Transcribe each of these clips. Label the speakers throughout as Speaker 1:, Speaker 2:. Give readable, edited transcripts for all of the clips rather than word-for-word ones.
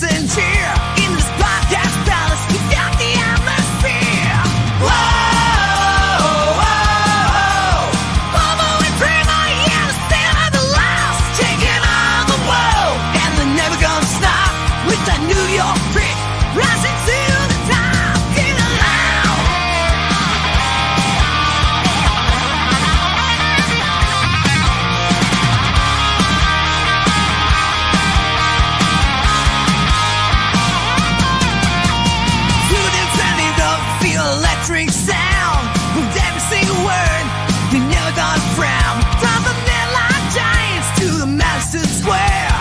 Speaker 1: and cheer. In this podcast palace, we got the atmosphere. Whoa, whoa, whoa. Bobo and Cramer, yeah, the stand of the last. Taking on the world, and they're never gonna stop. With that New York grit, rising to the top. Get loud. Electric sound with every single word. You're never gonna frown. From the Netline Giants to the Madison Square.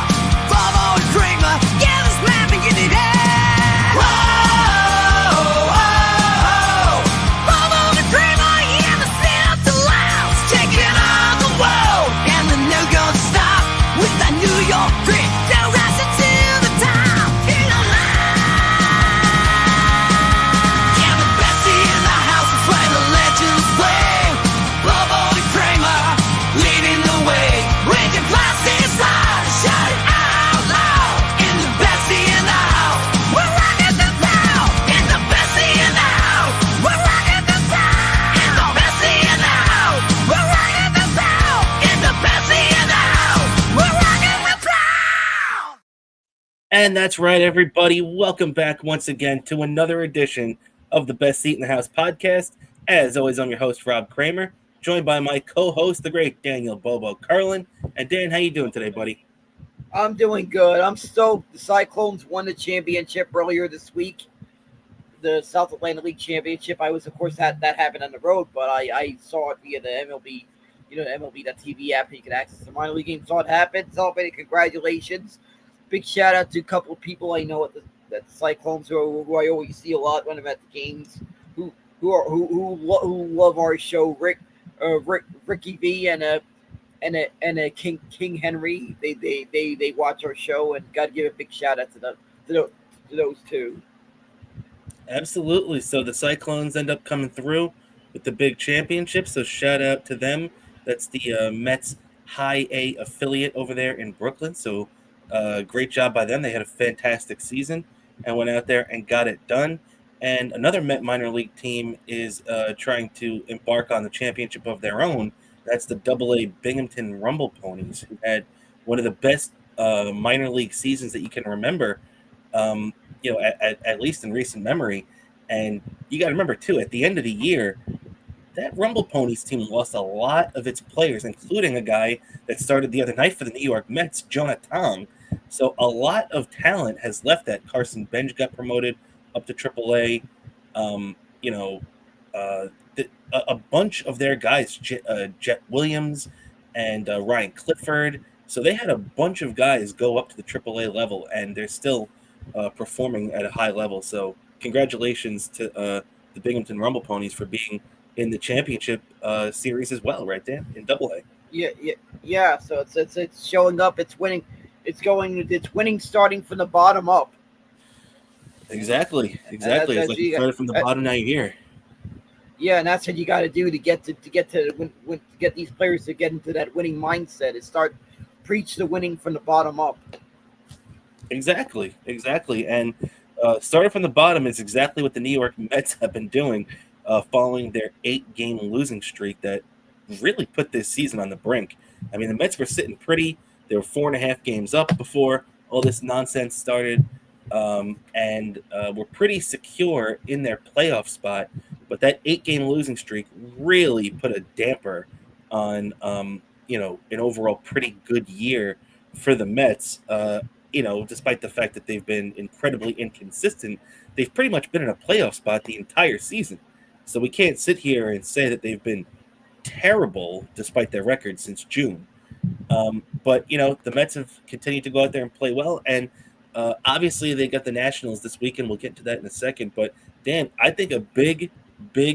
Speaker 1: Bobo and Cramer, yeah, this man begin it out. Whoa, whoa, whoa. Bobo and Cramer, yeah, the stand up to last. Taking on the world, and they're never gonna stop. With that New York grit, they're rising to the top. Get alive. Where the legends play. Bobo and Cramer leading the way. Raise your glasses high, shout it out loud. In the bestie in the house, we're rocking the town. In the bestie in the house, we're rocking the town. In the bestie in the house, we're rocking the town. In the bestie in the house, we're rocking the town.
Speaker 2: And that's right, everybody. Welcome back once again to another edition of the Best Seat in the House podcast. As always, I'm your host, Rob Kramer, joined by my co-host, the great Daniel Bobo Carlin. And Dan, how you doing today, buddy?
Speaker 3: I'm doing good. I'm stoked. The Cyclones won the championship earlier this week, the South Atlantic League Championship. I was, of course, that happened on the road, but I saw it via the MLB, MLB.TV app. You can access the minor league game. Saw it happen. Celebrated. Congratulations. Big shout out to a couple of people I know at the Cyclones who I always see a lot when I'm at the games. Who love our show, Ricky V and King Henry. They watch our show, and gotta give a big shout out to those two.
Speaker 2: Absolutely. So the Cyclones end up coming through with the big championship. So shout out to them. That's the Mets High A affiliate over there in Brooklyn. So great job by them. They had a fantastic season and went out there and got it done. And another Met minor league team is trying to embark on the championship of their own. That's the AA Binghamton Rumble Ponies, who had one of the best minor league seasons that you can remember, at least in recent memory. And you got to remember, too, at the end of the year, that Rumble Ponies team lost a lot of its players, including a guy that started the other night for the New York Mets, Jonah Tong. So a lot of talent has left that. Carson Bench got promoted up to AAA. A bunch of their guys, Jet Williams and Ryan Clifford. So they had a bunch of guys go up to the AAA level, and they're still performing at a high level. So congratulations to the Binghamton Rumble Ponies for being in the championship series as well, right there in AA.
Speaker 3: Yeah. So it's showing up. It's winning. It's winning, starting from the bottom up.
Speaker 2: Exactly. It's like you started from the bottom, now you're here.
Speaker 3: Yeah, and that's what you got to do to get these players to get into that winning mindset. Is preach the winning from the bottom up.
Speaker 2: Exactly. And starting from the bottom is exactly what the New York Mets have been doing, following their 8-game losing streak that really put this season on the brink. I mean, the Mets were sitting pretty. They were 4.5 games up before all this nonsense started. And were pretty secure in their playoff spot, but that 8-game losing streak really put a damper on, an overall pretty good year for the Mets. Despite the fact that they've been incredibly inconsistent, they've pretty much been in a playoff spot the entire season. So we can't sit here and say that they've been terrible despite their record since June. But the Mets have continued to go out there and play well, and obviously, they got the Nationals this weekend. We'll get to that in a second. But, Dan, I think a big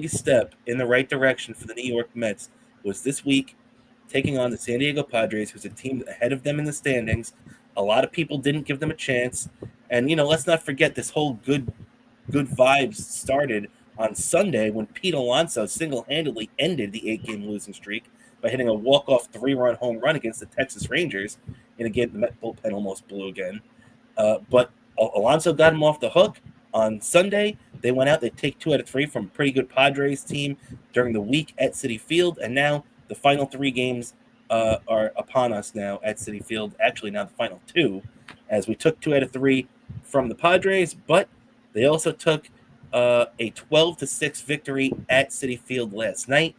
Speaker 2: step in the right direction for the New York Mets was this week taking on the San Diego Padres, who's a team ahead of them in the standings. A lot of people didn't give them a chance. And, let's not forget this whole good vibes started on Sunday when Pete Alonso single-handedly ended the 8-game losing streak by hitting a walk-off 3-run home run against the Texas Rangers in a game the Met bullpen almost blew again. But Alonso got him off the hook on Sunday. They went out. They take 2 out of 3 from a pretty good Padres team during the week at Citi Field, and now the final 3 games are upon us now at Citi Field. Actually, now the final 2, as we took 2 out of 3 from the Padres, but they also took a 12-6 victory at Citi Field last night.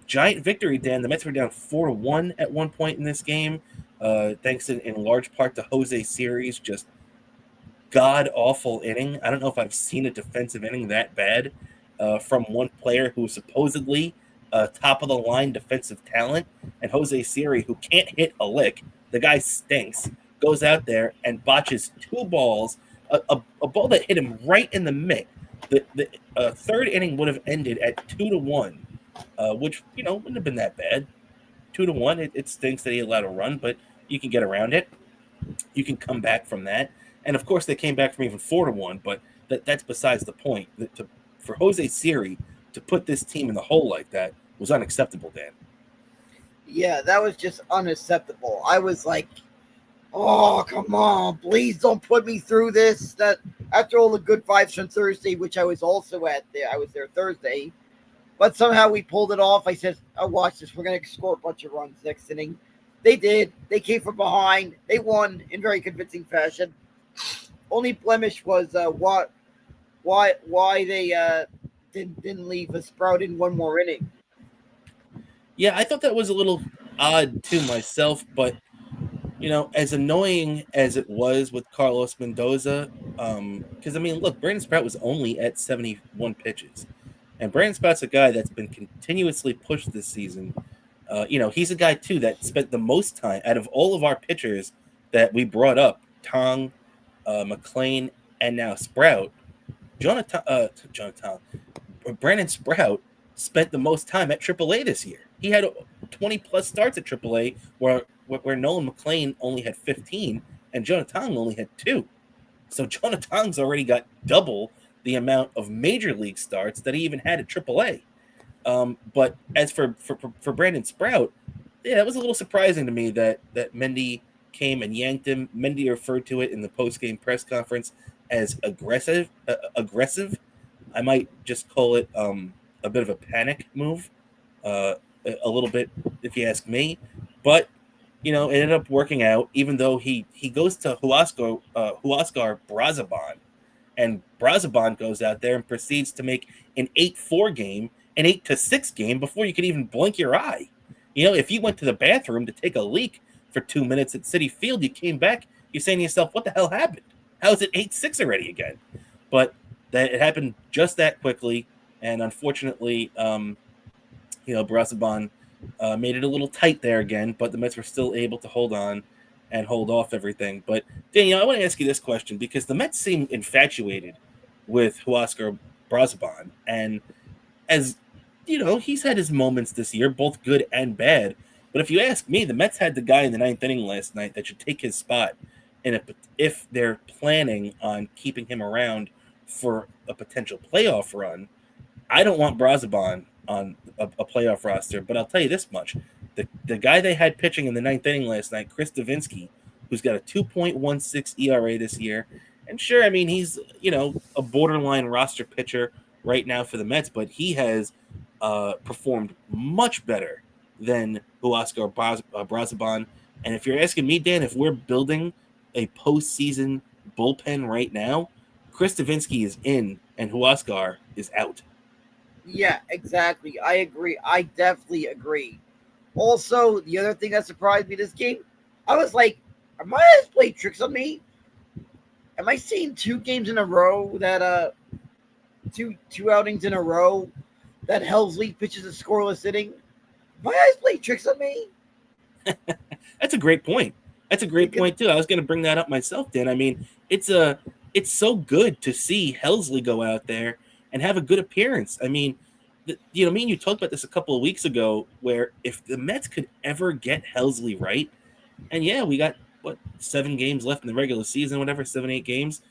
Speaker 2: Giant victory, Dan. The Mets were down 4-1 at one point in this game, thanks in large part to Jose Siri's just god awful inning. I don't know if I've seen a defensive inning that bad from one player who is supposedly top of the line defensive talent, and Jose Siri, who can't hit a lick. The guy stinks. Goes out there and botches 2 balls, a ball that hit him right in the mitt. The third inning would have ended at 2-1, which wouldn't have been that bad. 2-1. It stinks that he allowed a run, but you can get around it. You can come back from that. And of course, they came back from even 4-1, but that's besides the point. For Jose Siri to put this team in the hole like that was unacceptable, Dan.
Speaker 3: Yeah, that was just unacceptable. I was like, oh, come on, please don't put me through this. That after all the good vibes from Thursday, which I was also at there, I was there Thursday, but somehow we pulled it off. I said, "Oh, watch this. We're going to score a bunch of runs next inning." They did. They came from behind. They won in very convincing fashion. Only blemish was why they didn't leave a Sprout in one more inning.
Speaker 2: Yeah, I thought that was a little odd to myself, but as annoying as it was with Carlos Mendoza, because look, Brandon Sprout was only at 71 pitches, and Brandon Sprout's a guy that's been continuously pushed this season. He's a guy too that spent the most time out of all of our pitchers that we brought up, Tong, McLean, and now Sprout. Brandon Sprout spent the most time at AAA this year. He had 20 plus starts at AAA, where Nolan McLean only had 15 and Jonah Tong only had 2. So Jonah Tong's already got double the amount of major league starts that he even had at AAA. But as for Brandon Sprout, yeah, that was a little surprising to me that Mendy came and yanked him. Mendy referred to it in the post-game press conference as aggressive. I might just call it a bit of a panic move, a little bit, if you ask me. But it ended up working out, even though he goes to Huascar Brazaban, and Brazaban goes out there and proceeds to make an 8-4 game, an 8-6 game before you could even blink your eye. If you went to the bathroom to take a leak for 2 minutes at Citi Field, you came back, you're saying to yourself, what the hell happened? How is it 8-6 already again? But that it happened just that quickly, and unfortunately, Brazaban made it a little tight there again, but the Mets were still able to hold on and hold off everything. But Daniel, I want to ask you this question, because the Mets seem infatuated with Huascar Brazaban, and as he's had his moments this year, both good and bad. But if you ask me, the Mets had the guy in the 9th inning last night that should take his spot, and if they're planning on keeping him around for a potential playoff run. I don't want Brazaban on a playoff roster, but I'll tell you this much. The guy they had pitching in the 9th inning last night, Chris Davinsky, who's got a 2.16 ERA this year, and sure, he's, a borderline roster pitcher right now for the Mets, but he has performed much better than Huascar Brazaban. And if you're asking me, Dan, if we're building a postseason bullpen right now, Chris Davinsky is in and Huascar is out.
Speaker 3: Yeah, exactly. I agree. I definitely agree. Also, the other thing that surprised me this game, I was like, are my eyes playing tricks on me? Am I seeing 2 games in a row that two outings in a row that Helsley pitches a scoreless inning? My eyes playing tricks on me?
Speaker 2: That's a great point. That's a great point too. I was going to bring that up myself, Dan. It's so good to see Helsley go out there and have a good appearance. Me and you talked about this a couple of weeks ago, where if the Mets could ever get Helsley right, and yeah, we got 7 games left in the regular season, whatever, 7-8 games.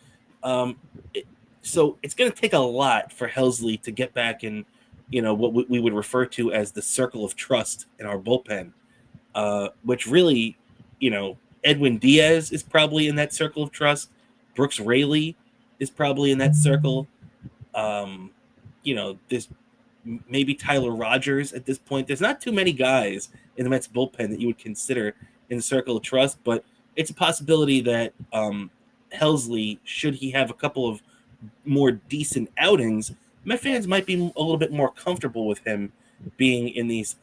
Speaker 2: So it's going to take a lot for Helsley to get back in, what we would refer to as the circle of trust in our bullpen, which really, Edwin Diaz is probably in that circle of trust. Brooks Raley is probably in that circle. There's maybe Tyler Rogers at this point. There's not too many guys in the Mets bullpen that you would consider in the circle of trust, but it's a possibility that Helsley, should he have a couple of more decent outings, Met fans might be a little bit more comfortable with him being in these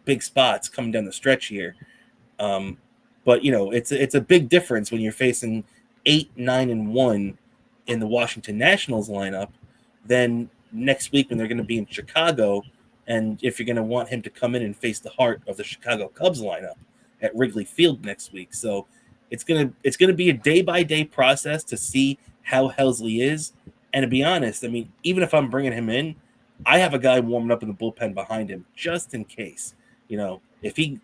Speaker 2: big spots coming down the stretch here. But it's a big difference when you're facing 8-9-1 in the Washington Nationals lineup than next week when they're going to be in Chicago, and if you're going to want him to come in and face the heart of the Chicago Cubs lineup at Wrigley Field next week. So it's gonna be a day-by-day process to see how Helsley is. And to be honest, I mean, even if I'm bringing him in, I have a guy warming up in the bullpen behind him just in case. If he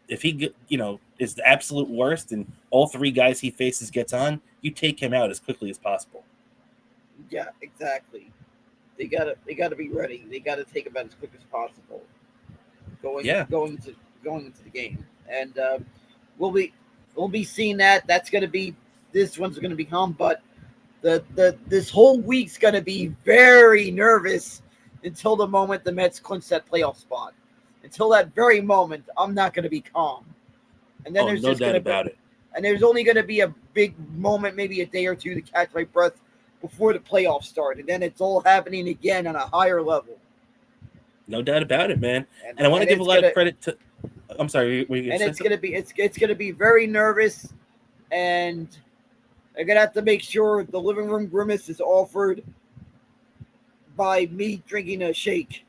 Speaker 2: is the absolute worst and all three guys he faces gets on, you take him out as quickly as possible.
Speaker 3: Yeah, exactly. They gotta be ready. They gotta take him out as quick as possible. Going into the game, and we'll be seeing that. That's gonna be this one's gonna be calm, but this whole week's gonna be very nervous until the moment the Mets clinch that playoff spot. Until that very moment, I'm not gonna be calm. And then there's
Speaker 2: no doubt about it.
Speaker 3: And there's only gonna be a big moment, maybe a day or two, to catch my breath before the playoffs start, and then it's all happening again on a higher level.
Speaker 2: No doubt about it, man. And I want to give a lot of credit to. I'm sorry.
Speaker 3: It's gonna be very nervous, and I'm gonna have to make sure the living room grimace is offered by me drinking a shake.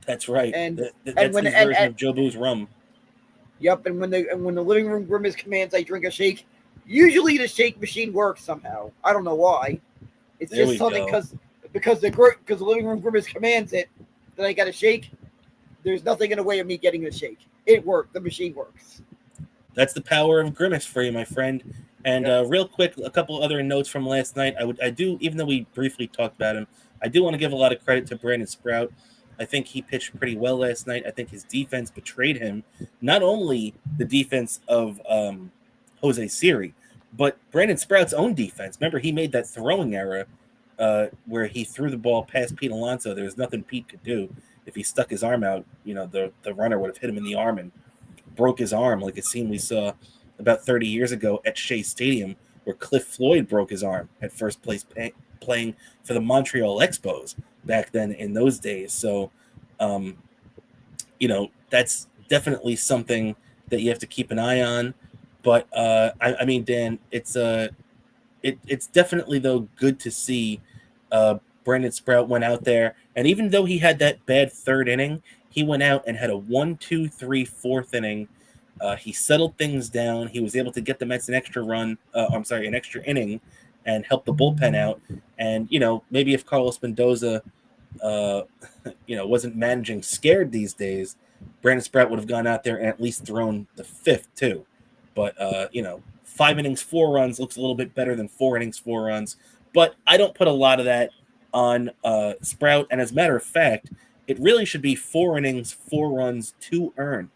Speaker 2: That's right.
Speaker 3: And
Speaker 2: that's his version of Joe Boo's rum.
Speaker 3: Yep. And when the living room grimace commands I drink a shake, usually the shake machine works somehow. I don't know why. It's
Speaker 2: there
Speaker 3: just something because the living room grimace commands it that I got to shake. There's nothing in the way of me getting a shake. It worked. The machine works.
Speaker 2: That's the power of grimace for you, my friend. And real quick, a couple other notes from last night. I do, even though we briefly talked about him, I do want to give a lot of credit to Brandon Sprout. I think he pitched pretty well last night. I think his defense betrayed him. Not only the defense of Jose Siri, but Brandon Sprout's own defense. Remember, he made that throwing error where he threw the ball past Pete Alonso. There was nothing Pete could do. If he stuck his arm out, the runner would have hit him in the arm and broke his arm, like a scene we saw about 30 years ago at Shea Stadium, where Cliff Floyd broke his arm at first place playing for the Montreal Expos back then in those days. So, that's definitely something that you have to keep an eye on. But I mean, Dan, it's definitely though good to see Brandon Sprout went out there, and even though he had that bad third inning, he went out and had a 1, 2, 3, fourth inning. He settled things down. He was able to get the Mets an extra inning, and help the bullpen out. And maybe if Carlos Mendoza, wasn't managing scared these days, Brandon Sprout would have gone out there and at least thrown the fifth too. But 5 innings, 4 runs looks a little bit better than 4 innings, 4 runs. But I don't put a lot of that on Sprout. And as a matter of fact, it really should be 4 innings, 4 runs, 2 earned.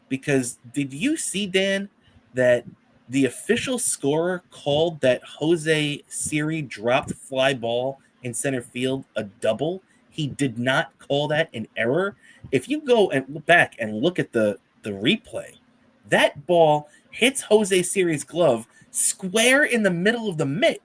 Speaker 2: Because did you see, Dan, that the official scorer called that Jose Siri dropped fly ball in center field a double? He did not call that an error. If you go and look back and look at the replay, that ball hits Jose Siri's glove square in the middle of the mitt.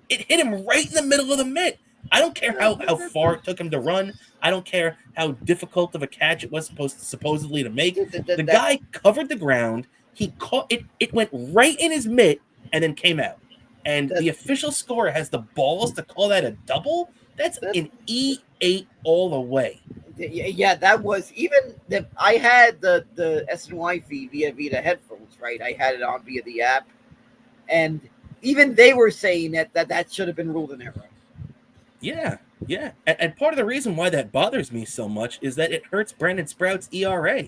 Speaker 2: It hit him right in the middle of the mitt. I don't care how far it took him to run. I don't care how difficult of a catch it was supposedly to make. The guy covered the ground. He caught it. It went right in his mitt and then came out. And the official scorer has the balls to call that a double. That's an E8 all the way.
Speaker 3: Yeah, that was even the. I had the SNY feed via the headphones, right? I had it on via the app, and even they were saying that should have been ruled an error.
Speaker 2: Yeah. And part of the reason why that bothers me so much is that it hurts Brandon Sprout's ERA.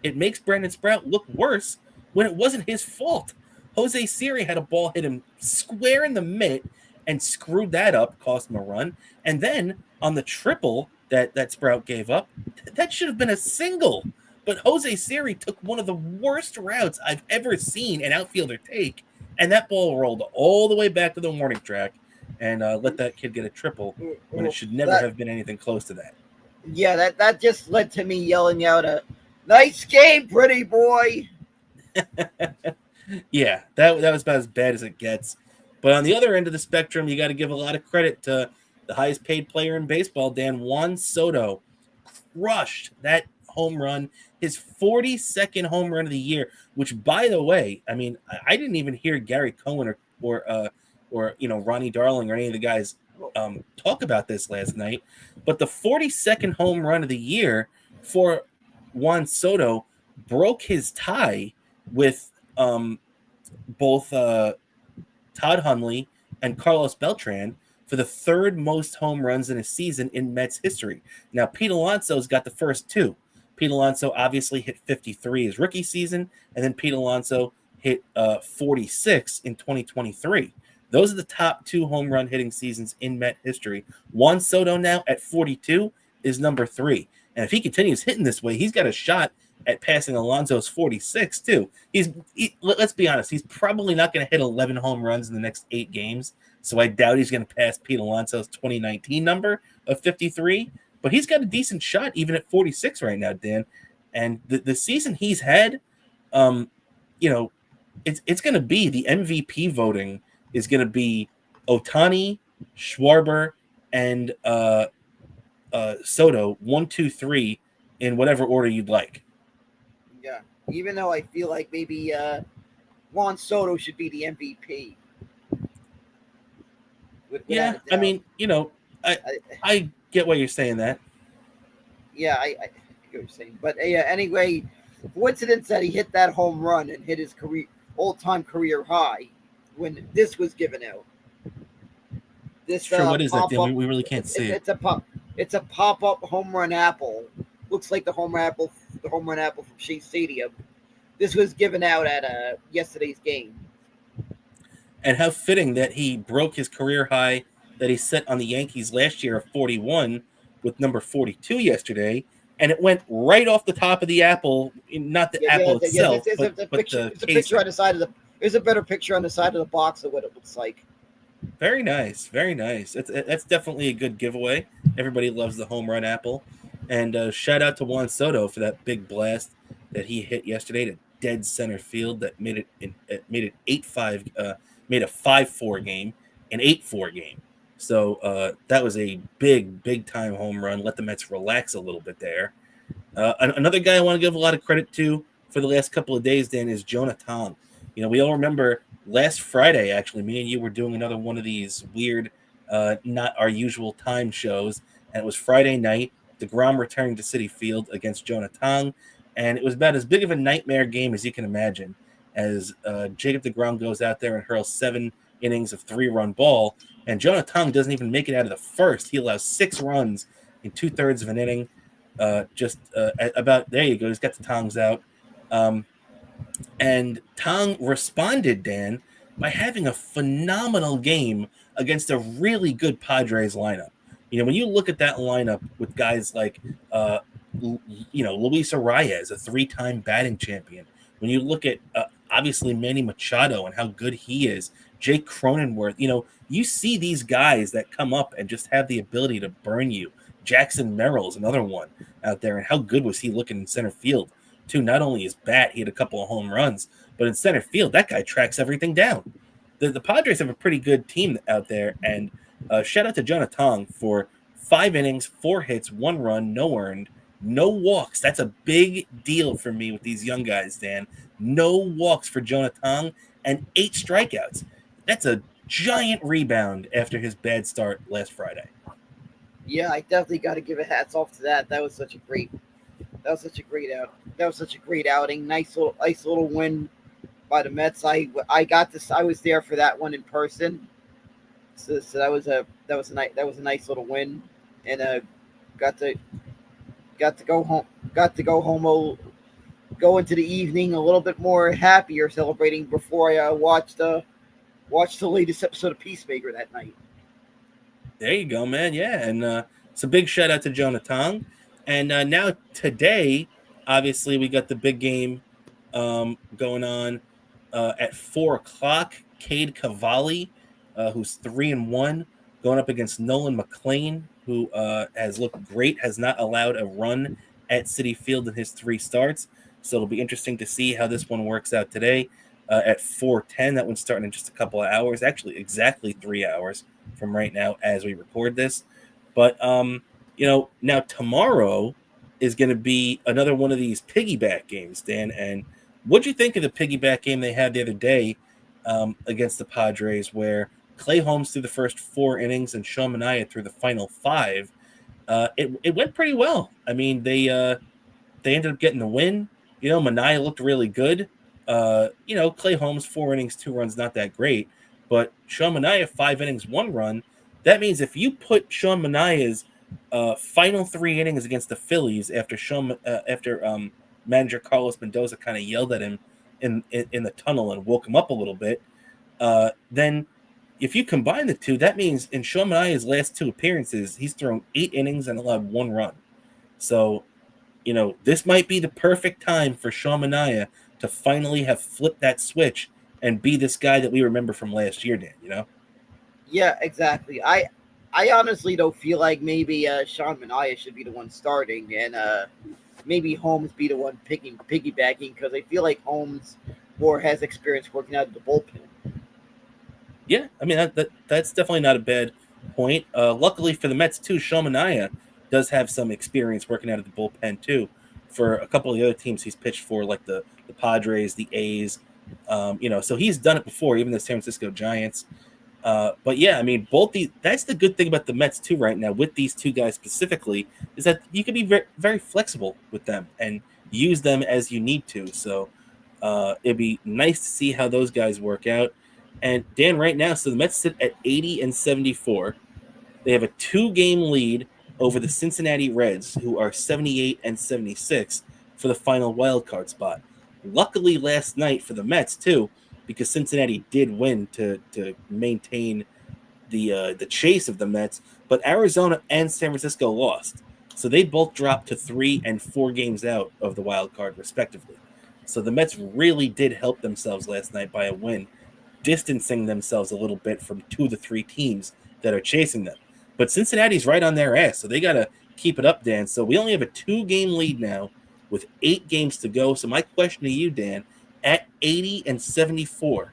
Speaker 2: It makes Brandon Sprout look worse when it wasn't his fault. Jose Siri had a ball hit him square in the mitt and screwed that up, cost him a run. And then on the triple that Sprout gave up, that should have been a single. But Jose Siri took one of the worst routes I've ever seen an outfielder take, and that ball rolled all the way back to the warning track and let that kid get a triple when it should never have been anything close to that.
Speaker 3: Yeah, that just led to me yelling out a nice game, pretty boy.
Speaker 2: Yeah, that was about as bad as it gets. But on the other end of the spectrum, you got to give a lot of credit to the highest paid player in baseball, Dan Juan Soto, crushed that home run, his 42nd home run of the year. Which, by the way, I mean, I didn't even hear Gary Cohen or Ronnie Darling or any of the guys talk about this last night. But the 42nd home run of the year for Juan Soto broke his tie with both Todd Hundley and Carlos Beltran for the third most home runs in a season in Mets history. Now, Pete Alonso's got the first two. Pete Alonso obviously hit 53 his rookie season, and then Pete Alonso hit 46 in 2023. Those are the top two home run hitting seasons in Met history. Juan Soto now at 42 is number 3. And if he continues hitting this way, he's got a shot at passing Alonso's 46 too. Let's be honest, he's probably not going to hit 11 home runs in the next 8 games. So I doubt he's going to pass Pete Alonso's 2019 number of 53, but he's got a decent shot even at 46 right now, Dan. And the season he's had, it's going to be the MVP voting is going to be Ohtani, Schwarber, and Soto, 1, 2, 3 in whatever order you'd like.
Speaker 3: Yeah, even though I feel like maybe Juan Soto should be the MVP.
Speaker 2: Yeah, I mean, I get why you're saying that.
Speaker 3: Yeah, I get what you're saying. But anyway, coincidence that he hit that home run and hit his all-time career high when this was given out. This
Speaker 2: sure, what is that, Dan? We really can't see it.
Speaker 3: It's a pop-up home run apple. Looks like the home run apple from Shea Stadium. This was given out at yesterday's game.
Speaker 2: And how fitting that he broke his career high that he set on the Yankees last year of 41 with number 42 yesterday, and it went right off the top of the apple, not the apple itself, but the
Speaker 3: picture on the side of the. There's a better picture on the side of the box of what it looks like.
Speaker 2: Very nice, very nice. That's definitely a good giveaway. Everybody loves the home run apple, and shout out to Juan Soto for that big blast that he hit yesterday to dead center field that made it 8-5. Made a 5-4 game, an 8-4 game. So that was a big time home run. Let the Mets relax a little bit there. Another guy I want to give a lot of credit to for the last couple of days, Dan, is Jonah Tong. We all remember last Friday, actually, me and you were doing another one of these weird, not our usual time shows. And it was Friday night. DeGrom returned to Citi Field against Jonah Tong. And it was about as big of a nightmare game as you can imagine, as Jacob DeGrom goes out there and hurls 7 innings of 3-run ball, and Jonah Tong doesn't even make it out of the first. He allows 6 runs in 2/3 of an inning. About there you go. He's got the Tongs out, and Tong responded, Dan, by having a phenomenal game against a really good Padres lineup. When you look at that lineup with guys like Luis Arias, a 3-time batting champion. When you look at obviously Manny Machado and how good he is, Jake Cronenworth, you see these guys that come up and just have the ability to burn you. Jackson Merrill's another one out there, and how good was he looking in center field too? Not only his bat, he had a couple of home runs, but in center field, that guy tracks everything down. The Padres have a pretty good team out there, and shout out to Jonah Tong for 5 innings, 4 hits, 1 run, no earned, no walks. That's a big deal for me with these young guys, Dan. No walks for Jonah Tong and 8 strikeouts. That's a giant rebound after his bad start last Friday.
Speaker 3: Yeah, I definitely got to give a hats off to that. That was such a great outing. Nice little win by the Mets. I was there for that one in person. So that was a nice little win, and got to go home. Go into the evening a little bit more happier, celebrating before I watched the latest episode of Peacemaker that night.
Speaker 2: There you go, man. Yeah, and it's a big shout out to Jonah Tong. And now today, obviously, we got the big game going on at 4:00 Cade Cavalli, who's 3-1, going up against Nolan McLean, who has looked great, has not allowed a run at Citi Field in his 3 starts. So it'll be interesting to see how this one works out today at 4:10. That one's starting in just a couple of hours, actually exactly 3 hours from right now as we record this. But now tomorrow is going to be another one of these piggyback games, Dan. And what'd you think of the piggyback game they had the other day against the Padres, where Clay Holmes threw the first 4 innings and Sean Manaea threw the final 5? It went pretty well. I mean, they ended up getting the win. Manaea looked really good. Clay Holmes 4 innings, 2 runs, not that great. But Sean Manaea 5 innings, 1 run. That means if you put Sean Manaea's final 3 innings against the Phillies after manager Carlos Mendoza kind of yelled at him in the tunnel and woke him up a little bit, then if you combine the two, that means in Sean Manaea's last 2 appearances, he's thrown 8 innings and allowed 1 run. So, this might be the perfect time for Sean Manaea to finally have flipped that switch and be this guy that we remember from last year, Dan,
Speaker 3: Yeah, exactly. I honestly don't feel like maybe Sean Manaea should be the one starting and maybe Holmes be the one piggybacking, because I feel like Holmes more has experience working out of the bullpen.
Speaker 2: Yeah, I mean, that's definitely not a bad point. Luckily for the Mets, too, Sean Manaea does have some experience working out of the bullpen, too, for a couple of the other teams he's pitched for, like the Padres, the A's. So he's done it before, even the San Francisco Giants. But yeah, I mean, that's the good thing about the Mets, too, right now, with these 2 guys specifically, is that you can be very, very flexible with them and use them as you need to. So it'd be nice to see how those guys work out. And Dan, right now, so the Mets sit at 80-74. They have a 2-game lead over the Cincinnati Reds, who are 78-76 for the final wild card spot. Luckily, last night for the Mets too, because Cincinnati did win to maintain the chase of the Mets, but Arizona and San Francisco lost, so they both dropped to 3 and 4 games out of the wild card respectively. So the Mets really did help themselves last night by a win, distancing themselves a little bit from 2 of the 3 teams that are chasing them. But Cincinnati's right on their ass, so they got to keep it up, Dan. So we only have a 2-game lead now with 8 games to go. So my question to you, Dan, at 80-74,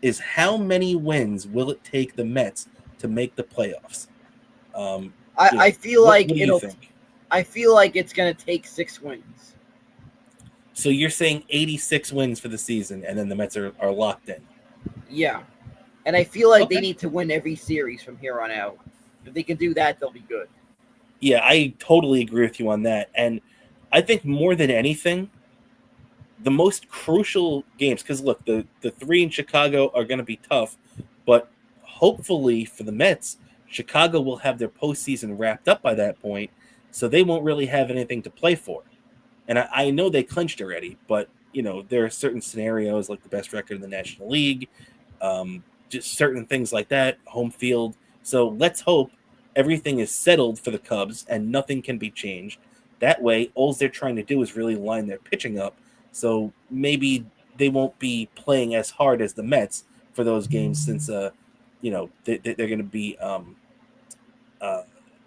Speaker 2: is how many wins will it take the Mets to make the playoffs?
Speaker 3: I feel like
Speaker 2: what do you think?
Speaker 3: I feel like it's going to take 6 wins.
Speaker 2: So you're saying 86 wins for the season, and then the Mets are locked in.
Speaker 3: Yeah. And I feel like
Speaker 2: Okay.
Speaker 3: they need to win every series from here on out. If they can do that, they'll be good.
Speaker 2: Yeah, I totally agree with you on that. And I think more than anything, the most crucial games, because look, the 3 in Chicago are going to be tough, but hopefully for the Mets, Chicago will have their postseason wrapped up by that point, so they won't really have anything to play for. And I know they clinched already, but there are certain scenarios like the best record in the National League, just certain things like that, home field. So let's hope everything is settled for the Cubs and nothing can be changed. That way, all they're trying to do is really line their pitching up. So maybe they won't be playing as hard as the Mets for those games, since they're going to be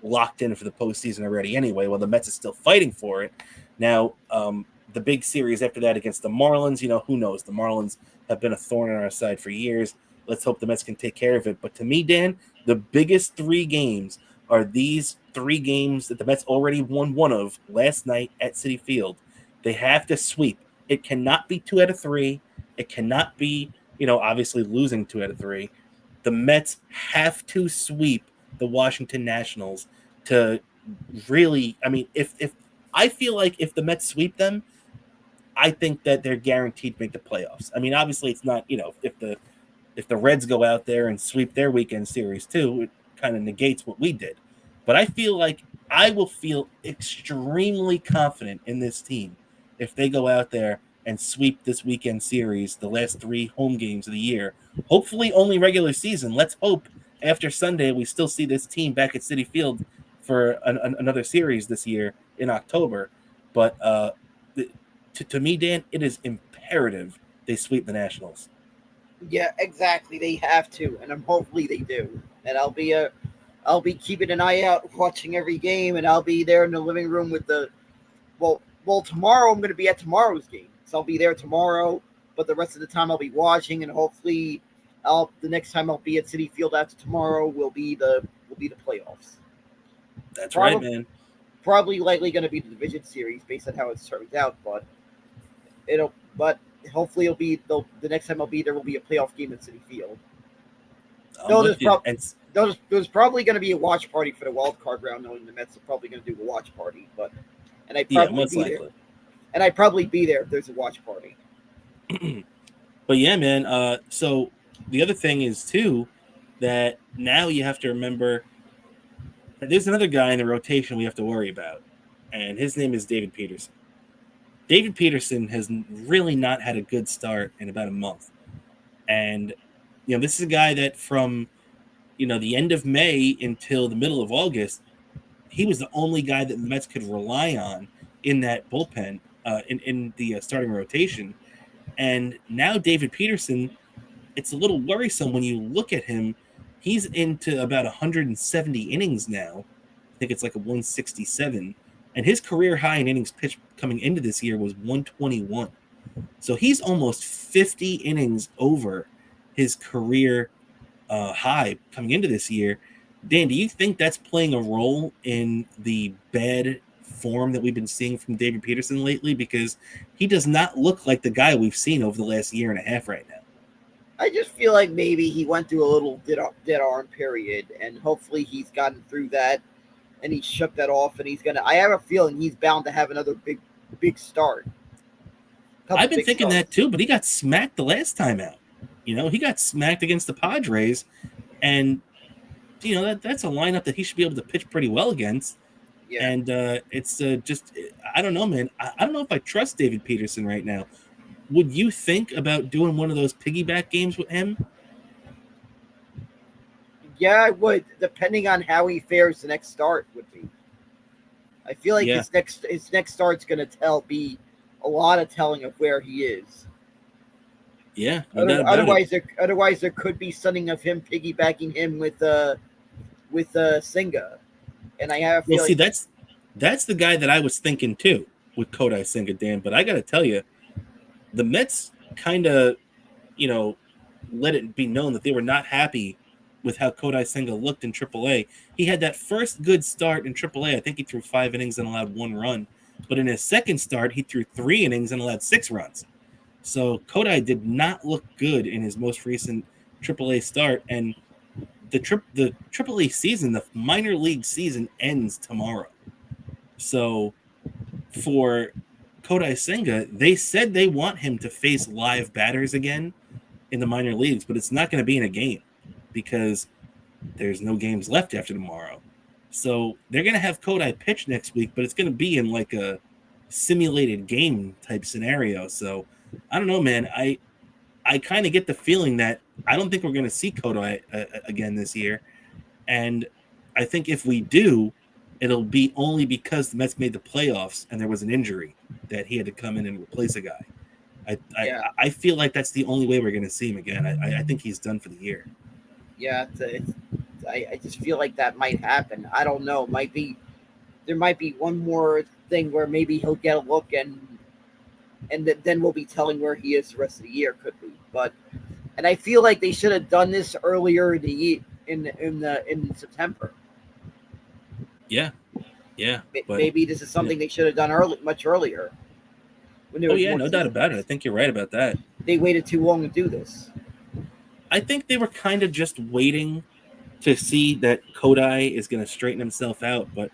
Speaker 2: locked in for the postseason already anyway, while the Mets is still fighting for it. Now, the big series after that against the Marlins, who knows? The Marlins have been a thorn in our side for years. Let's hope the Mets can take care of it. But to me, Dan, the biggest 3 games are these 3 games that the Mets already won one of last night at Citi Field. They have to sweep. It cannot be 2 out of 3. It cannot be, obviously losing 2 out of 3. The Mets have to sweep the Washington Nationals to really, I mean, if I feel like if the Mets sweep them, I think that they're guaranteed to make the playoffs. I mean, obviously it's not, if the Reds go out there and sweep their weekend series too, it kind of negates what we did. But I feel like I will feel extremely confident in this team if they go out there and sweep this weekend series, the last 3 home games of the year. Hopefully only regular season. Let's hope after Sunday we still see this team back at Citi Field for another series this year in October. But to me, Dan, it is imperative they sweep the Nationals.
Speaker 3: Yeah, exactly. They have to, and hopefully they do. And I'll be keeping an eye out, watching every game, and I'll be there in the living room with the tomorrow I'm going to be at tomorrow's game, so I'll be there tomorrow. But the rest of the time I'll be watching, and hopefully, the next time I'll be at City Field after tomorrow will be the playoffs.
Speaker 2: That's right,
Speaker 3: Probably
Speaker 2: man.
Speaker 3: probably likely going to be the division series based on how it turns out, but but hopefully the next time I'll be there will be a playoff game at City Field.
Speaker 2: I'm
Speaker 3: No,
Speaker 2: with you. And
Speaker 3: there's probably going to be a watch party for the wild card round, knowing the Mets are probably going to do a watch party, and I'd
Speaker 2: yeah,
Speaker 3: probably
Speaker 2: most
Speaker 3: be there.
Speaker 2: likely.
Speaker 3: And I'd probably be there if there's a watch party.
Speaker 2: But yeah, man. So the other thing is too that now you have to remember that there's another guy in the rotation we have to worry about, and his name is David Peterson. David Peterson has really not had a good start in about a month, and this is a guy that from the end of May until the middle of August, he was the only guy that the Mets could rely on in that bullpen, in the starting rotation. And now David Peterson, it's a little worrisome when you look at him. He's into about 170 innings now. I think it's like a 167. And his career high in innings pitched coming into this year was 121. So he's almost 50 innings over his career high coming into this year. Dan, do you think that's playing a role in the bad form that we've been seeing from David Peterson lately? Because he does not look like the guy we've seen over the last year and a half right now.
Speaker 3: I just feel like maybe he went through a little dead arm period, and hopefully he's gotten through that, and he shook that off, and he's gonna. I have a feeling he's bound to have another big start.
Speaker 2: I've been thinking that too, but he got smacked the last time out. He got smacked against the Padres, and that's a lineup that he should be able to pitch pretty well against.
Speaker 3: Yeah.
Speaker 2: And it's just, I don't know, man. I don't know if I trust David Peterson right now. Would you think about doing one of those piggyback games with him?
Speaker 3: Yeah, I would, depending on how he fares the next start would be. I feel like his next start's going to be a lot of telling of where he is.
Speaker 2: Yeah.
Speaker 3: Otherwise there could be something of him piggybacking him with Senga, and I have.
Speaker 2: Well, see, that's the guy that I was thinking too with Kodai Senga, Dan. But I got to tell you, the Mets kind of, let it be known that they were not happy with how Kodai Senga looked in AAA. He had that first good start in AAA. I think he threw 5 innings and allowed 1 run. But in his second start, he threw 3 innings and allowed 6 runs. So Kodai did not look good in his most recent AAA start. And the AAA season, the minor league season, ends tomorrow. So for Kodai Senga, they said they want him to face live batters again in the minor leagues, but it's not going to be in a game because there's no games left after tomorrow. So they're going to have Kodai pitch next week, but it's going to be in like a simulated game type scenario. So I don't know, man. I kind of get the feeling that I don't think we're going to see Kodai again this year. And I think if we do, it'll be only because the Mets made the playoffs and there was an injury that he had to come in and replace a guy. I feel like that's the only way we're going to see him again. I think he's done for the year.
Speaker 3: Yeah, I just feel like that might happen. I don't know. There might be one more thing where maybe he'll get a look and then we'll be telling where he is the rest of the year. Could be, and I feel like they should have done this earlier in the year, in September.
Speaker 2: Yeah.
Speaker 3: But maybe this is something they should have done much earlier.
Speaker 2: No doubt about it. I think you're right about that.
Speaker 3: They waited too long to do this.
Speaker 2: I think they were kind of just waiting to see that Kodai is going to straighten himself out. But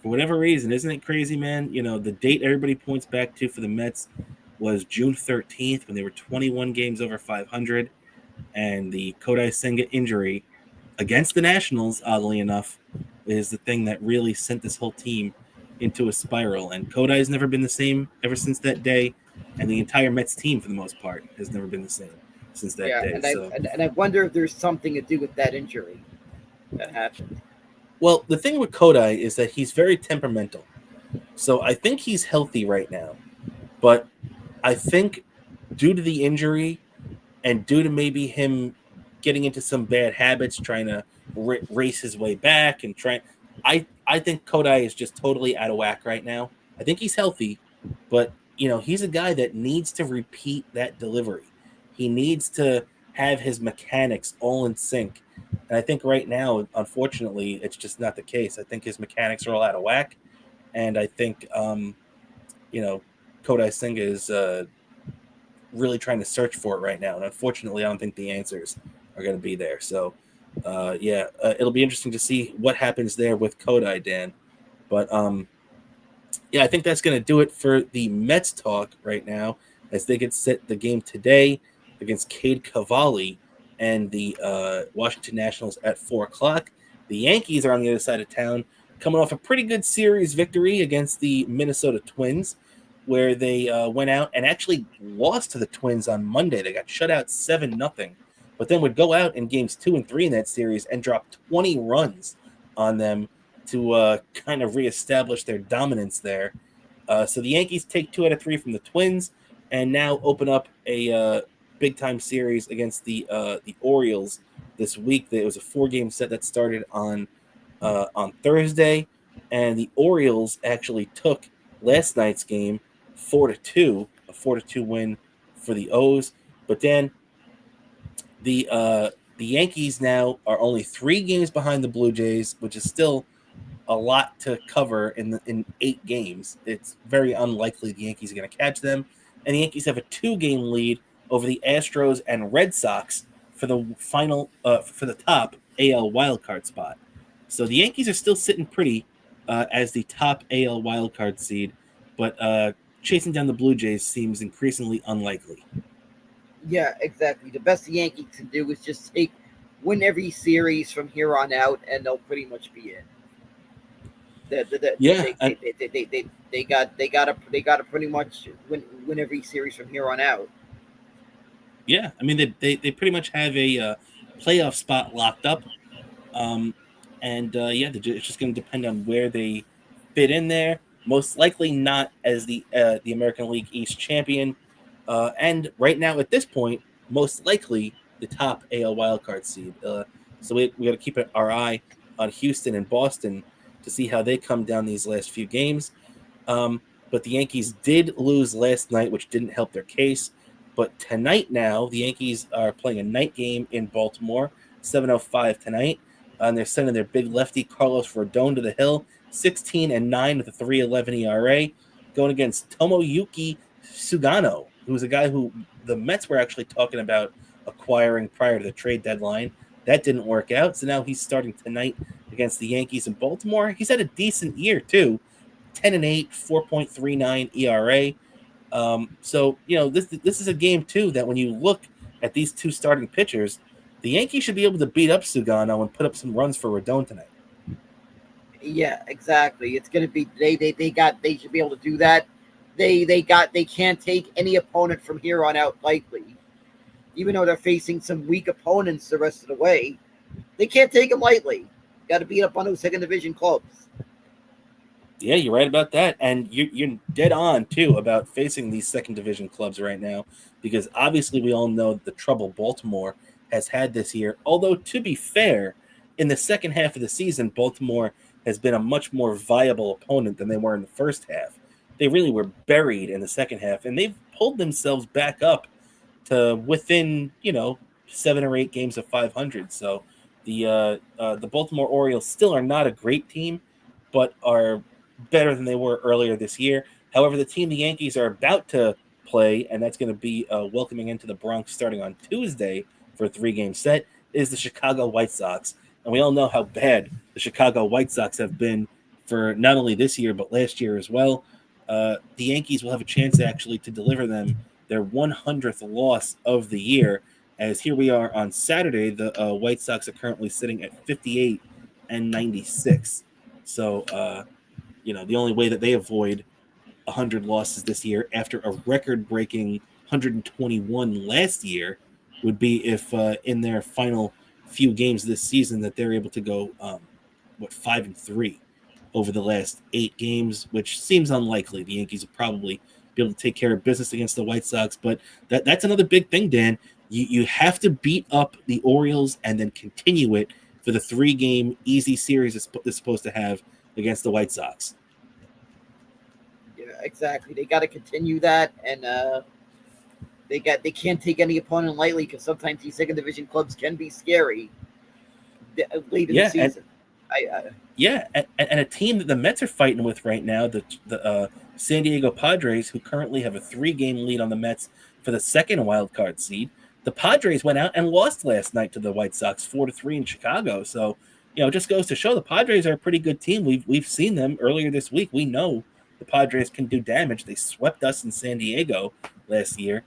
Speaker 2: for whatever reason, isn't it crazy, man? The date everybody points back to for the Mets was June 13th when they were 21 games over 500. And the Kodai Senga injury against the Nationals, oddly enough, is the thing that really sent this whole team into a spiral. And Kodai's never been the same ever since that day. And the entire Mets team, for the most part, has never been the same since that day.
Speaker 3: And I wonder if there's something to do with that injury that happened.
Speaker 2: Well, the thing with Kodai is that he's very temperamental. So I think he's healthy right now. But I think due to the injury, and due to maybe him getting into some bad habits, trying to race his way back and trying, I think Kodai is just totally out of whack right now. I think he's healthy, but he's a guy that needs to repeat that delivery. He needs to have his mechanics all in sync. And I think right now, unfortunately, it's just not the case. I think his mechanics are all out of whack, and I think Kodai Senga is really trying to search for it right now. And unfortunately, I don't think the answers are going to be there. So, it'll be interesting to see what happens there with Kodai, Dan. But I think that's going to do it for the Mets talk right now, as they get set the game today against Cade Cavalli and the Washington Nationals at 4:00. The Yankees are on the other side of town, coming off a pretty good series victory against the Minnesota Twins, where they went out and actually lost to the Twins on Monday. They got shut out 7-0, but then would go out in games 2 and 3 in that series and drop 20 runs on them to kind of reestablish their dominance there. So the Yankees take 2 out of 3 from the Twins and now open up a big-time series against the Orioles this week. It was a 4-game set that started on Thursday, and the Orioles actually took last night's game 4-2, a 4-2 win for the O's. But then the Yankees now are only 3 games behind the Blue Jays, which is still a lot to cover in 8 games. It's very unlikely the Yankees are going to catch them, and the Yankees have a 2-game lead over the Astros and Red Sox for the final for the top AL wildcard spot. So the Yankees are still sitting pretty as the top AL wildcard seed, but chasing down the Blue Jays seems increasingly unlikely.
Speaker 3: Yeah, exactly. The best the Yankees can do is just win every series from here on out, and they'll pretty much be in. They gotta pretty much win every series from here on out.
Speaker 2: Yeah, I mean they pretty much have a playoff spot locked up, it's just going to depend on where they fit in there. Most likely not as the American League East champion, and right now at this point, most likely the top AL wildcard seed. So we got to keep our eye on Houston and Boston to see how they come down these last few games. But the Yankees did lose last night, which didn't help their case. But tonight now, the Yankees are playing a night game in Baltimore, 7:05 tonight. And they're sending their big lefty, Carlos Rodon, to the hill, 16-9 with a 3.11 ERA, going against Tomoyuki Sugano, who's a guy who the Mets were actually talking about acquiring prior to the trade deadline. That didn't work out, so now he's starting tonight against the Yankees in Baltimore. He's had a decent year, too. 10-8, 4.39 ERA. This is a game, too, that when you look at these two starting pitchers, the Yankees should be able to beat up Sugano and put up some runs for Rodon tonight.
Speaker 3: Yeah, exactly. It's going to be they should be able to do that. They can't take any opponent from here on out lightly. Even though they're facing some weak opponents the rest of the way, they can't take them lightly. Got to beat up on those second division clubs.
Speaker 2: Yeah, you're right about that, and you're dead on too about facing these second division clubs right now, because obviously we all know the trouble Baltimore has had this year. Although, to be fair, in the second half of the season, Baltimore has been a much more viable opponent than they were in the first half. They really were buried in the second half, and they've pulled themselves back up to within 7 or 8 games of 500. So the Baltimore Orioles still are not a great team, but are better than they were earlier this year. However, the team the Yankees are about to play, and that's going to be welcoming into the Bronx starting on Tuesday for a 3-game set, is the Chicago White Sox. And we all know how bad the Chicago White Sox have been for not only this year, but last year as well. The Yankees will have a chance actually to deliver them their 100th loss of the year, as here we are on Saturday. The White Sox are currently sitting at 58-96. So, the only way that they avoid 100 losses this year after a record-breaking 121 last year would be if in their final few games this season that they're able to go 5-3 over the last 8 games, which seems unlikely. The Yankees will probably be able to take care of business against the White Sox, but that's another big thing, Dan. You have to beat up the Orioles and then continue it for the 3-game easy series it's supposed to have against the White Sox.
Speaker 3: Yeah, exactly. They got to continue that, and they can't take any opponent lightly because sometimes these second division clubs can be scary late in the
Speaker 2: Yeah, and
Speaker 3: season. I
Speaker 2: and a team that the Mets are fighting with right now, the San Diego Padres, who currently have a 3-game lead on the Mets for the second wild card seed. The Padres went out and lost last night to the White Sox 4-3 in Chicago. So, it just goes to show the Padres are a pretty good team. We've seen them earlier this week. We know the Padres can do damage. They swept us in San Diego last year.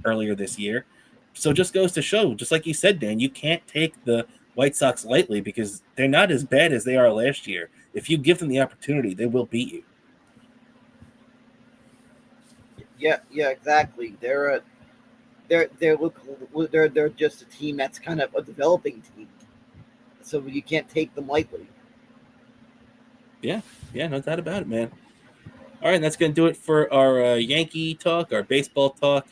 Speaker 2: Earlier this year. So it just goes to show, just like you said, Dan, you can't take the White Sox lightly because they're not as bad as they are last year. If you give them the opportunity, they will beat you.
Speaker 3: yeah, exactly. They're just a team that's kind of a developing team, so you can't take them lightly.
Speaker 2: Yeah, no doubt about it, man. All right, that's going to do it for our Yankee talk, our baseball talk.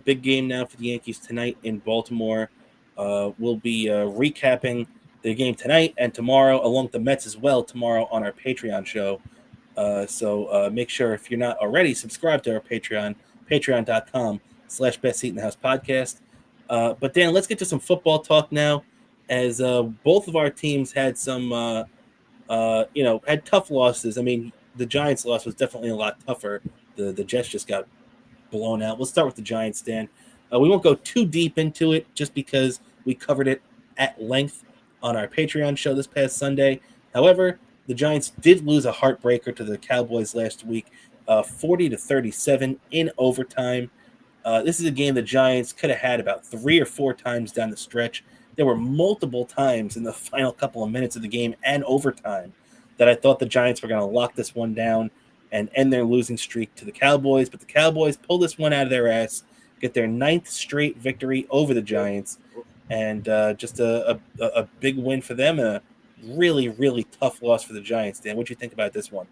Speaker 2: Big game now for the Yankees tonight in Baltimore. We'll be recapping the game tonight and tomorrow, along with the Mets as well, tomorrow on our Patreon show. So make sure, if you're not already, subscribe to our Patreon, patreon.com/Best Seat in the House podcast. But Dan, let's get to some football talk now, as both of our teams had some, had tough losses. I mean, the Giants' loss was definitely a lot tougher. The Jets just got blown out. We'll start with the Giants, Dan. We won't go too deep into it just because we covered it at length on our Patreon show this past Sunday. However, the Giants did lose a heartbreaker to the Cowboys last week, 40-37 in overtime. This is a game the Giants could have had about 3 or 4 times down the stretch. There were multiple times in the final couple of minutes of the game and overtime that I thought the Giants were going to lock this one down and end their losing streak to the Cowboys. But the Cowboys pull this one out of their ass, get their 9th straight victory over the Giants, and just a big win for them, and a really, really tough loss for the Giants. Dan, what do you think about this one?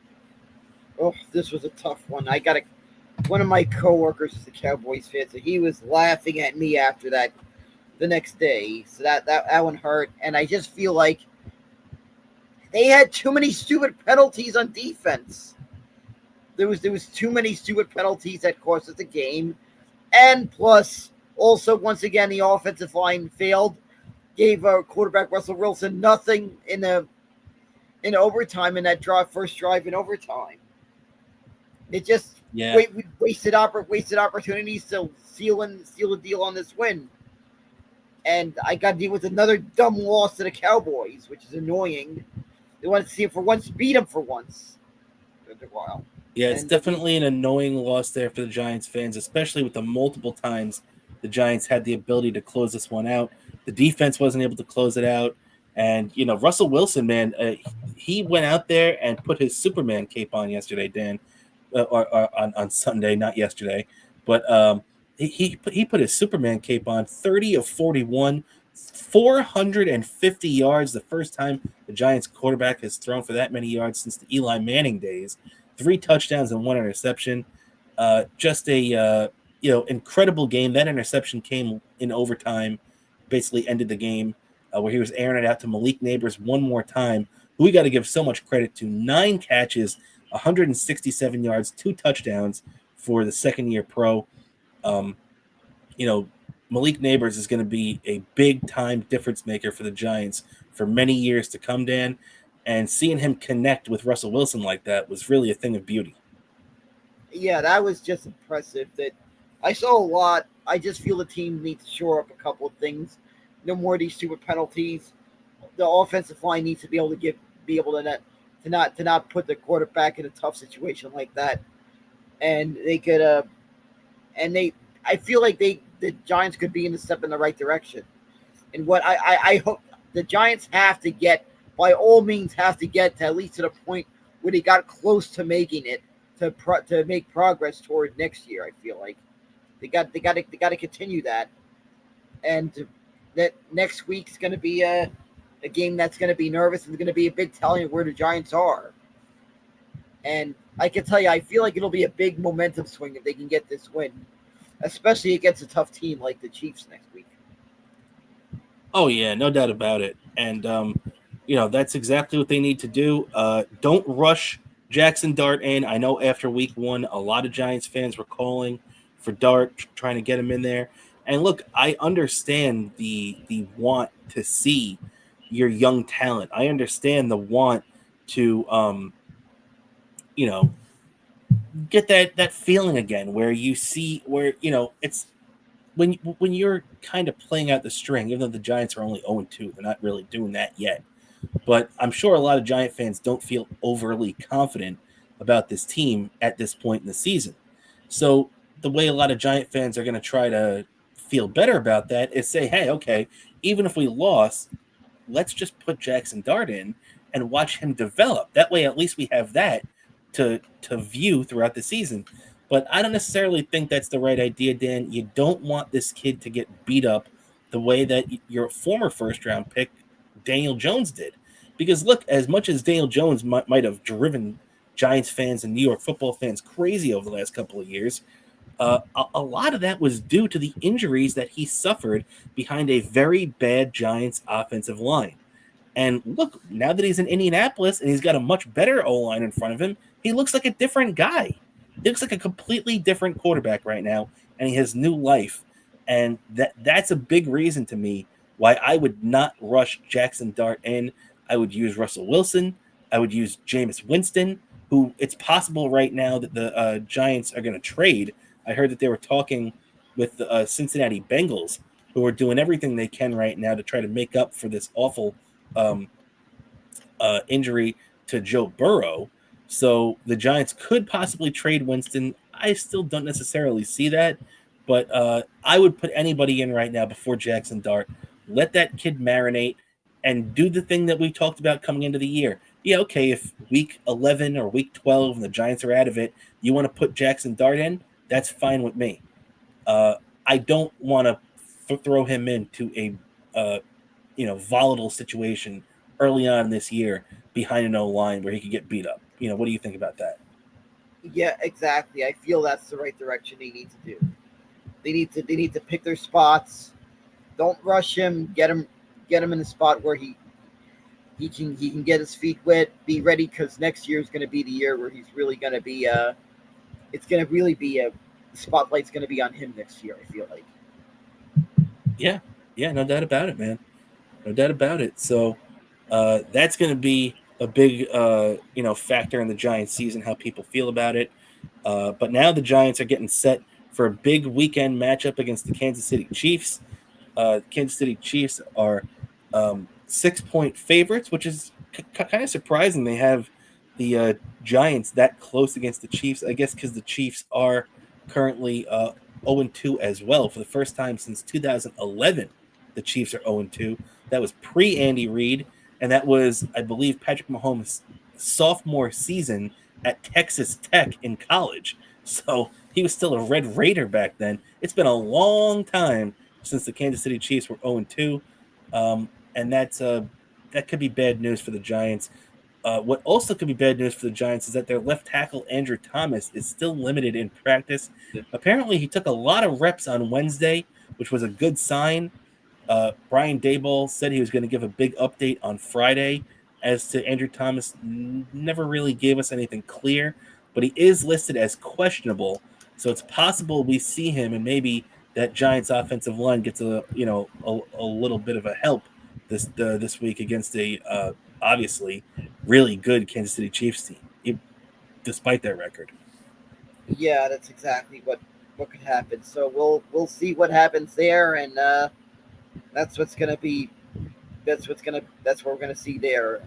Speaker 3: Oh, this was a tough one. One of my coworkers is a Cowboys fan, so he was laughing at me after that the next day. So that one hurt, and I just feel like they had too many stupid penalties on defense. There was too many stupid penalties that cost us the game, and plus, also once again the offensive line failed, gave our quarterback Russell Wilson nothing in overtime in that first drive in overtime. It just wasted opportunities to seal a deal on this win. And I got to deal with another dumb loss to the Cowboys, which is annoying. They want to see it for once, beat them for once. After a while.
Speaker 2: Yeah, it's definitely an annoying loss there for the Giants fans, especially with the multiple times the Giants had the ability to close this one out. The defense wasn't able to close it out. And, Russell Wilson, man, he went out there and put his Superman cape on yesterday, Dan, or on Sunday, not yesterday. But he put his Superman cape on, 30 of 41, 450 yards, the first time the Giants quarterback has thrown for that many yards since the Eli Manning days. 3 touchdowns and 1 interception. Just a incredible game. That interception came in overtime, basically ended the game, where he was airing it out to Malik Neighbors one more time, who we got to give so much credit to. 9 catches, 167 yards, 2 touchdowns for the second-year pro. Malik Neighbors is going to be a big-time difference maker for the Giants for many years to come, Dan. And seeing him connect with Russell Wilson like that was really a thing of beauty.
Speaker 3: Yeah, that was just impressive. That I saw a lot. I just feel the team needs to shore up a couple of things. No more of these stupid penalties. The offensive line needs to be able to not put the quarterback in a tough situation like that. And they could I feel like the Giants could be in a step in the right direction. And what I hope the Giants have to get, by all means, have to get to at least to the point where they got close to making it to make progress toward next year. I feel like they got to continue that, and that next week's going to be a game that's going to be nervous and going to be a big telling of where the Giants are. And I can tell you, I feel like it'll be a big momentum swing if they can get this win. especially against a tough team like the Chiefs next week.
Speaker 2: Oh yeah, no doubt about it. And that's exactly what they need to do. Don't rush Jackson Dart in. I know after week 1, a lot of Giants fans were calling for Dart, trying to get him in there. And look, I understand the want to see your young talent. I understand the want to you know get that feeling again where you see where it's when you're kind of playing out the string, even though the Giants are only 0-2, they're not really doing that yet. But I'm sure a lot of Giant fans don't feel overly confident about this team at this point in the season. So the way a lot of Giant fans are going to try to feel better about that is say, hey, okay, even if we lost, let's just put Jackson Dart in and watch him develop. That way, at least we have that to view throughout the season. But I don't necessarily think that's the right idea, Dan. You don't want this kid to get beat up the way that your former first round pick, Daniel Jones, did. Because look, as much as Daniel Jones might have driven Giants fans and New York football fans crazy over the last couple of years, a lot of that was due to the injuries that he suffered behind a very bad Giants offensive line. And look, now that he's in Indianapolis and he's got a much better O-line in front of him, he looks like a different guy. He looks like a completely different quarterback right now, and he has new life. And that's a big reason to me why I would not rush Jackson Dart in. I would use Russell Wilson. I would use Jameis Winston, who it's possible right now that the Giants are going to trade. I heard that they were talking with the Cincinnati Bengals, who are doing everything they can right now to try to make up for this awful injury to Joe Burrow. So the Giants could possibly trade Winston. I still don't necessarily see that, but I would put anybody in right now before Jackson Dart. Let that kid marinate and do the thing that we talked about coming into the year. Yeah, okay, if week 11 or week 12 and the Giants are out of it, you want to put Jackson Dart in, that's fine with me. I don't want to throw him into a volatile situation early on this year behind an O-line where he could get beat up. What do you think about that?
Speaker 3: Yeah, exactly. I feel that's the right direction they need to do. They need to pick their spots. Don't rush him. Get him in a spot where he can get his feet wet. Be ready because next year is going to be the year where he's really going to be. It's going to really be the spotlight's going to be on him next year. I feel like.
Speaker 2: Yeah, no doubt about it, man. No doubt about it. So that's going to be a big factor in the Giants season, how people feel about it. But now the Giants are getting set for a big weekend matchup against the Kansas City Chiefs. Kansas City Chiefs are 6-point favorites, which is kind of surprising. They have the Giants that close against the Chiefs, I guess because the Chiefs are currently 0-2 as well. For the first time since 2011, the Chiefs are 0-2. That was pre-Andy Reid, and that was, I believe, Patrick Mahomes' sophomore season at Texas Tech in college. So he was still a Red Raider back then. It's been a long time since the Kansas City Chiefs were 0-2, and that could be bad news for the Giants. What also could be bad news for the Giants is that their left tackle, Andrew Thomas, is still limited in practice. Apparently, he took a lot of reps on Wednesday, which was a good sign. Brian Daboll said he was going to give a big update on Friday as to Andrew Thomas. Never really gave us anything clear, but he is listed as questionable. So it's possible we see him and maybe that Giants offensive line gets a little bit of a help this week against a obviously really good Kansas City Chiefs team, despite their record.
Speaker 3: Yeah, that's exactly what could happen. So we'll see what happens there, and that's what's gonna be. That's what we're gonna see there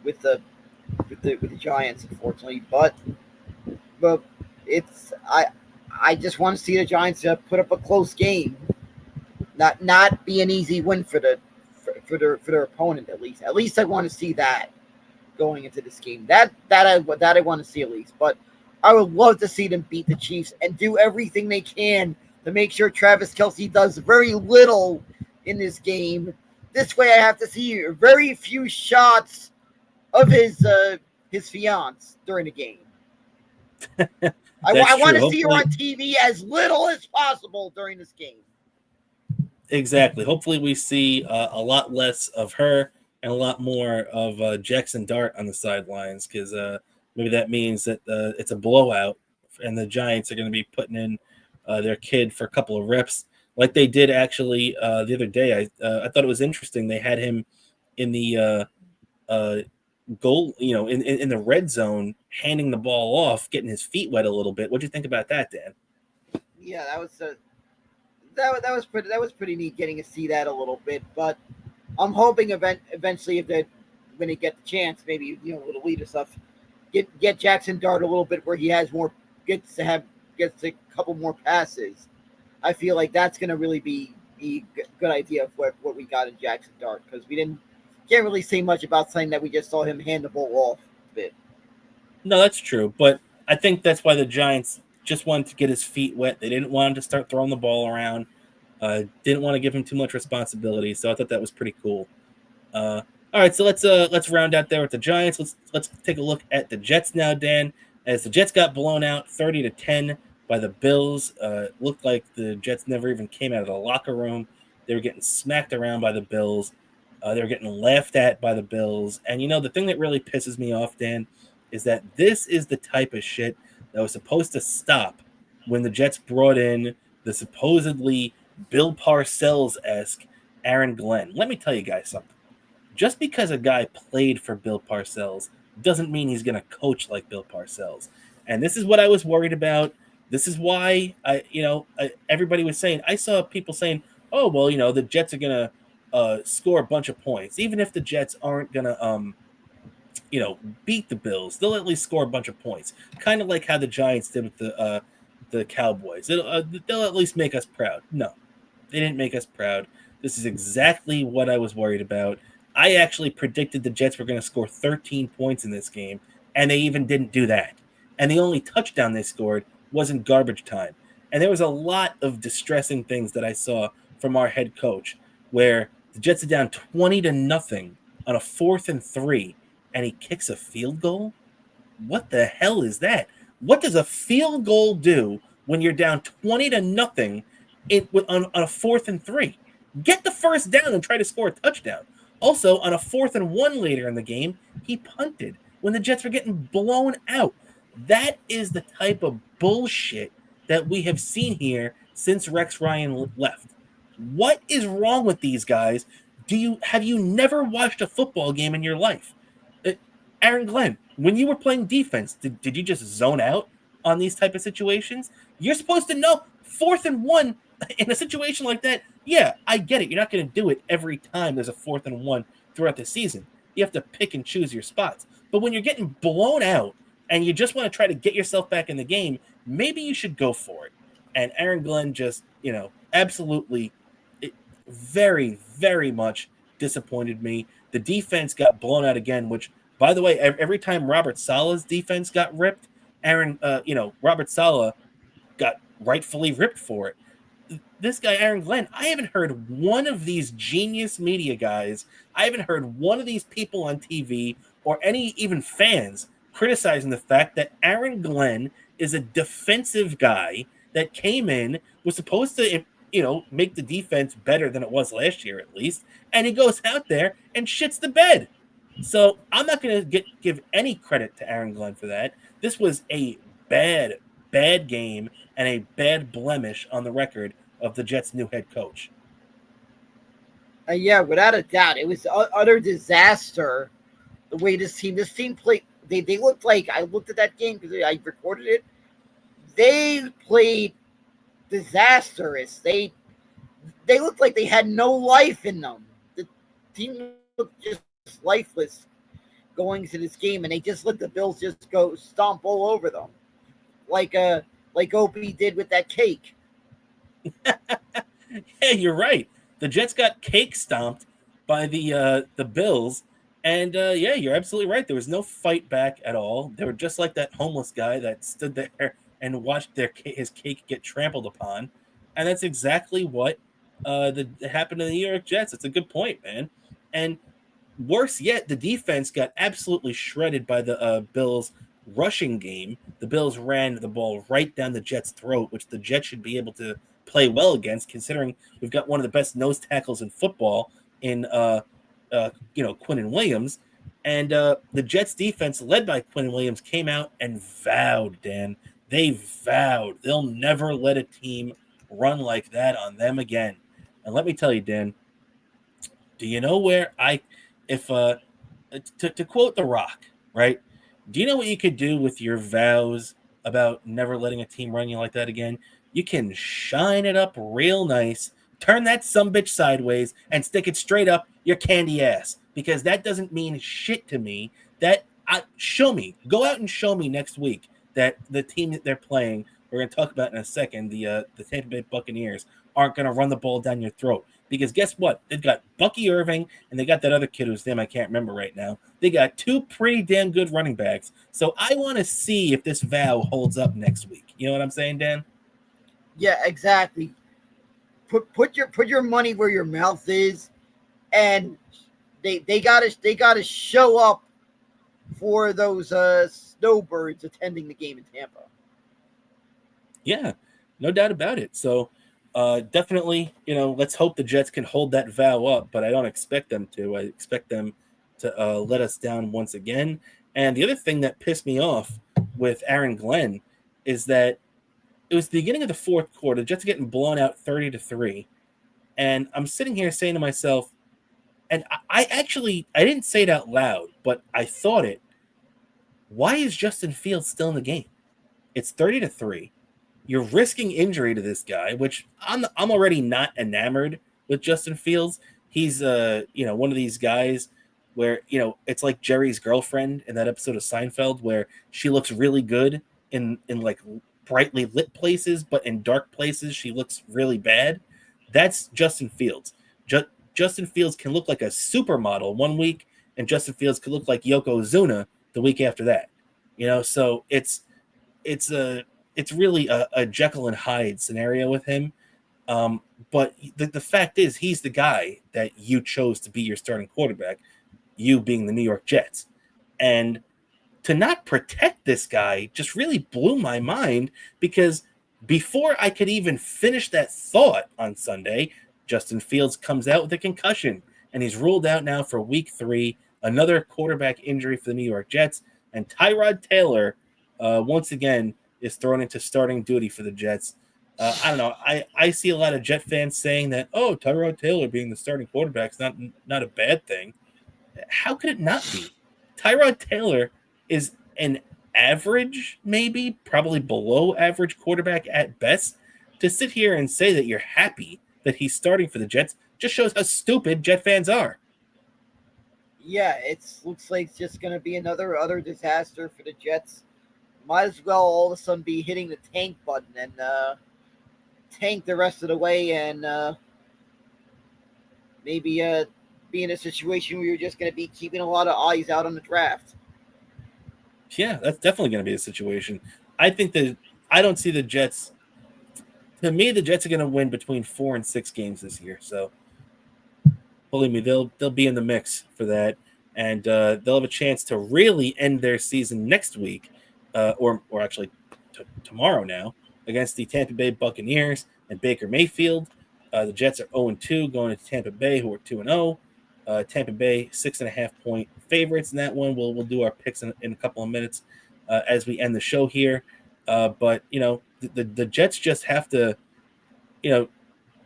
Speaker 3: with the Giants, unfortunately. But it's I just want to see the Giants put up a close game, not be an easy win for their opponent at least. At least I want to see that going into this game. That I want to see at least. But I would love to see them beat the Chiefs and do everything they can to make sure Travis Kelce does very little in this game. This way, I have to see very few shots of his fiance during the game. I want
Speaker 2: true.
Speaker 3: to see her on TV as little as possible during this game.
Speaker 2: Exactly. Hopefully, we see a lot less of her and a lot more of Jackson Dart on the sidelines, because maybe that means that it's a blowout and the Giants are going to be putting in their kid for a couple of reps, like they did actually the other day. I thought it was interesting. They had him in the goal, in the red zone, handing the ball off, getting his feet wet a little bit. What do you think about that, Dan?
Speaker 3: Yeah, that was pretty neat getting to see that a little bit. But I'm hoping eventually, if they when they get the chance, maybe a little leader stuff, get Jackson Dart a little bit where he has more gets a couple more passes. I feel like that's going to really be a good idea of what we got in Jackson Dart, because we can't really say much about something that we just saw him hand the ball off a bit.
Speaker 2: No, that's true, but I think that's why the Giants just wanted to get his feet wet. They didn't want him to start throwing the ball around. Didn't want to give him too much responsibility, so I thought that was pretty cool. All right, so let's round out there with the Giants. Let's take a look at the Jets now, Dan. As the Jets got blown out 30-10 by the Bills, looked like the Jets never even came out of the locker room. They were getting smacked around by the Bills. They were getting laughed at by the Bills. And the thing that really pisses me off, Dan, is that this is the type of shit that was supposed to stop when the Jets brought in the supposedly Bill Parcells-esque Aaron Glenn. Let me tell you guys something. Just because a guy played for Bill Parcells doesn't mean he's going to coach like Bill Parcells. And this is what I was worried about. This is why everybody was saying, I saw people saying, oh, well, the Jets are going to score a bunch of points. Even if the Jets aren't going to, beat the Bills, they'll at least score a bunch of points. Kind of like how the Giants did with the Cowboys. They'll at least make us proud. No, they didn't make us proud. This is exactly what I was worried about. I actually predicted the Jets were going to score 13 points in this game, and they even didn't do that. And the only touchdown they scored was in garbage time. And there was a lot of distressing things that I saw from our head coach, where the Jets are down 20-0 on a 4th and 3, and he kicks a field goal. What the hell is that? What does a field goal do when you're down 20-0 on a 4th and 3? Get the first down and try to score a touchdown. Also, on a 4th and 1 later in the game, he punted when the Jets were getting blown out. That is the type of bullshit that we have seen here since Rex Ryan left. What is wrong with these guys? Have you never watched a football game in your life? Aaron Glenn, when you were playing defense, did you just zone out on these type of situations? You're supposed to know 4th and 1 in a situation like that. Yeah, I get it. You're not going to do it every time there's a 4th and 1 throughout the season. You have to pick and choose your spots. But when you're getting blown out and you just want to try to get yourself back in the game, maybe you should go for it. And Aaron Glenn just, absolutely very, very much disappointed me. The defense got blown out again, which, by the way, every time Robert Saleh's defense got ripped, Robert Saleh got rightfully ripped for it. This guy, Aaron Glenn, I haven't heard one of these genius media guys, I haven't heard one of these people on TV or any even fans criticizing the fact that Aaron Glenn is a defensive guy that came in, was supposed to, make the defense better than it was last year at least, and he goes out there and shits the bed. So I'm not going to give any credit to Aaron Glenn for that. This was a bad game and a bad blemish on the record of the Jets' new head coach.
Speaker 3: Yeah, without a doubt, it was utter disaster the way this team played. They looked like, I looked at that game because I recorded it. They played disastrous. They looked like they had no life in them. The team looked just lifeless going into this game, and they just let the Bills just go stomp all over them, like Opie did with that cake.
Speaker 2: Yeah, you're right. The Jets got cake stomped by the Bills, and yeah, you're absolutely right. There was no fight back at all. They were just like that homeless guy that stood there and watched his cake get trampled upon, and that's exactly what happened to the New York Jets. It's a good point, man. And worse yet, the defense got absolutely shredded by the Bills rushing game, the Bills ran the ball right down the Jets' throat, which the Jets should be able to play well against, considering we've got one of the best nose tackles in football in Quinnen Williams. And the Jets defense, led by Quinnen Williams, came out and vowed, Dan. They vowed they'll never let a team run like that on them again. And let me tell you, Dan, do you know where to quote The Rock, right? Do you know what you could do with your vows about never letting a team run you like that again? You can shine it up real nice, turn that sumbitch sideways, and stick it straight up your candy ass. Because that doesn't mean shit to me. Show me. Go out and show me next week that the team that they're playing, we're going to talk about in a second, the Tampa Bay Buccaneers, aren't going to run the ball down your throat. Because guess what? They've got Bucky Irving, and they got that other kid whose name I can't remember right now. They got two pretty damn good running backs. So I want to see if this vow holds up next week. You know what I'm saying, Dan?
Speaker 3: Yeah, exactly. Put your money where your mouth is, and they gotta show up for those snowbirds attending the game in Tampa.
Speaker 2: Yeah, no doubt about it. So definitely, let's hope the Jets can hold that vow up, but I don't expect them to. I expect them to let us down once again. And the other thing that pissed me off with Aaron Glenn is that it was the beginning of the fourth quarter. The Jets are getting blown out 30-3. And I'm sitting here saying to myself, and I didn't say it out loud, but I thought it. Why is Justin Fields still in the game? It's 30-3. You're risking injury to this guy, which I'm already not enamored with Justin Fields. He's one of these guys where it's like Jerry's girlfriend in that episode of Seinfeld where she looks really good in like brightly lit places, but in dark places she looks really bad. That's Justin Fields. Justin Fields can look like a supermodel one week, and Justin Fields could look like Yoko Ozuna the week after that. So it's really a Jekyll and Hyde scenario with him. But the fact is, he's the guy that you chose to be your starting quarterback, you being the New York Jets. And to not protect this guy just really blew my mind, because before I could even finish that thought on Sunday, Justin Fields comes out with a concussion, and he's ruled out now for week 3, another quarterback injury for the New York Jets. And Tyrod Taylor, once again, is thrown into starting duty for the Jets. I don't know. I see a lot of Jet fans saying that, Tyrod Taylor being the starting quarterback is not a bad thing. How could it not be? Tyrod Taylor is an average, maybe, probably below average quarterback at best. To sit here and say that you're happy that he's starting for the Jets just shows how stupid Jet fans are.
Speaker 3: Yeah, it looks like it's just going to be another disaster for the Jets. Might as well all of a sudden be hitting the tank button and tank the rest of the way, and maybe be in a situation where you're just going to be keeping a lot of eyes out on the draft.
Speaker 2: Yeah, that's definitely going to be a situation. I don't see the Jets. To me, the Jets are going to win between 4 and 6 games this year. So, believe me, they'll be in the mix for that, and they'll have a chance to really end their season next week, or actually tomorrow now, against the Tampa Bay Buccaneers and Baker Mayfield. The Jets are 0-2 going to Tampa Bay, who are 2-0. Tampa Bay 6.5-point favorites in that one. We'll do our picks in a couple of minutes as we end the show here. But the Jets just have to,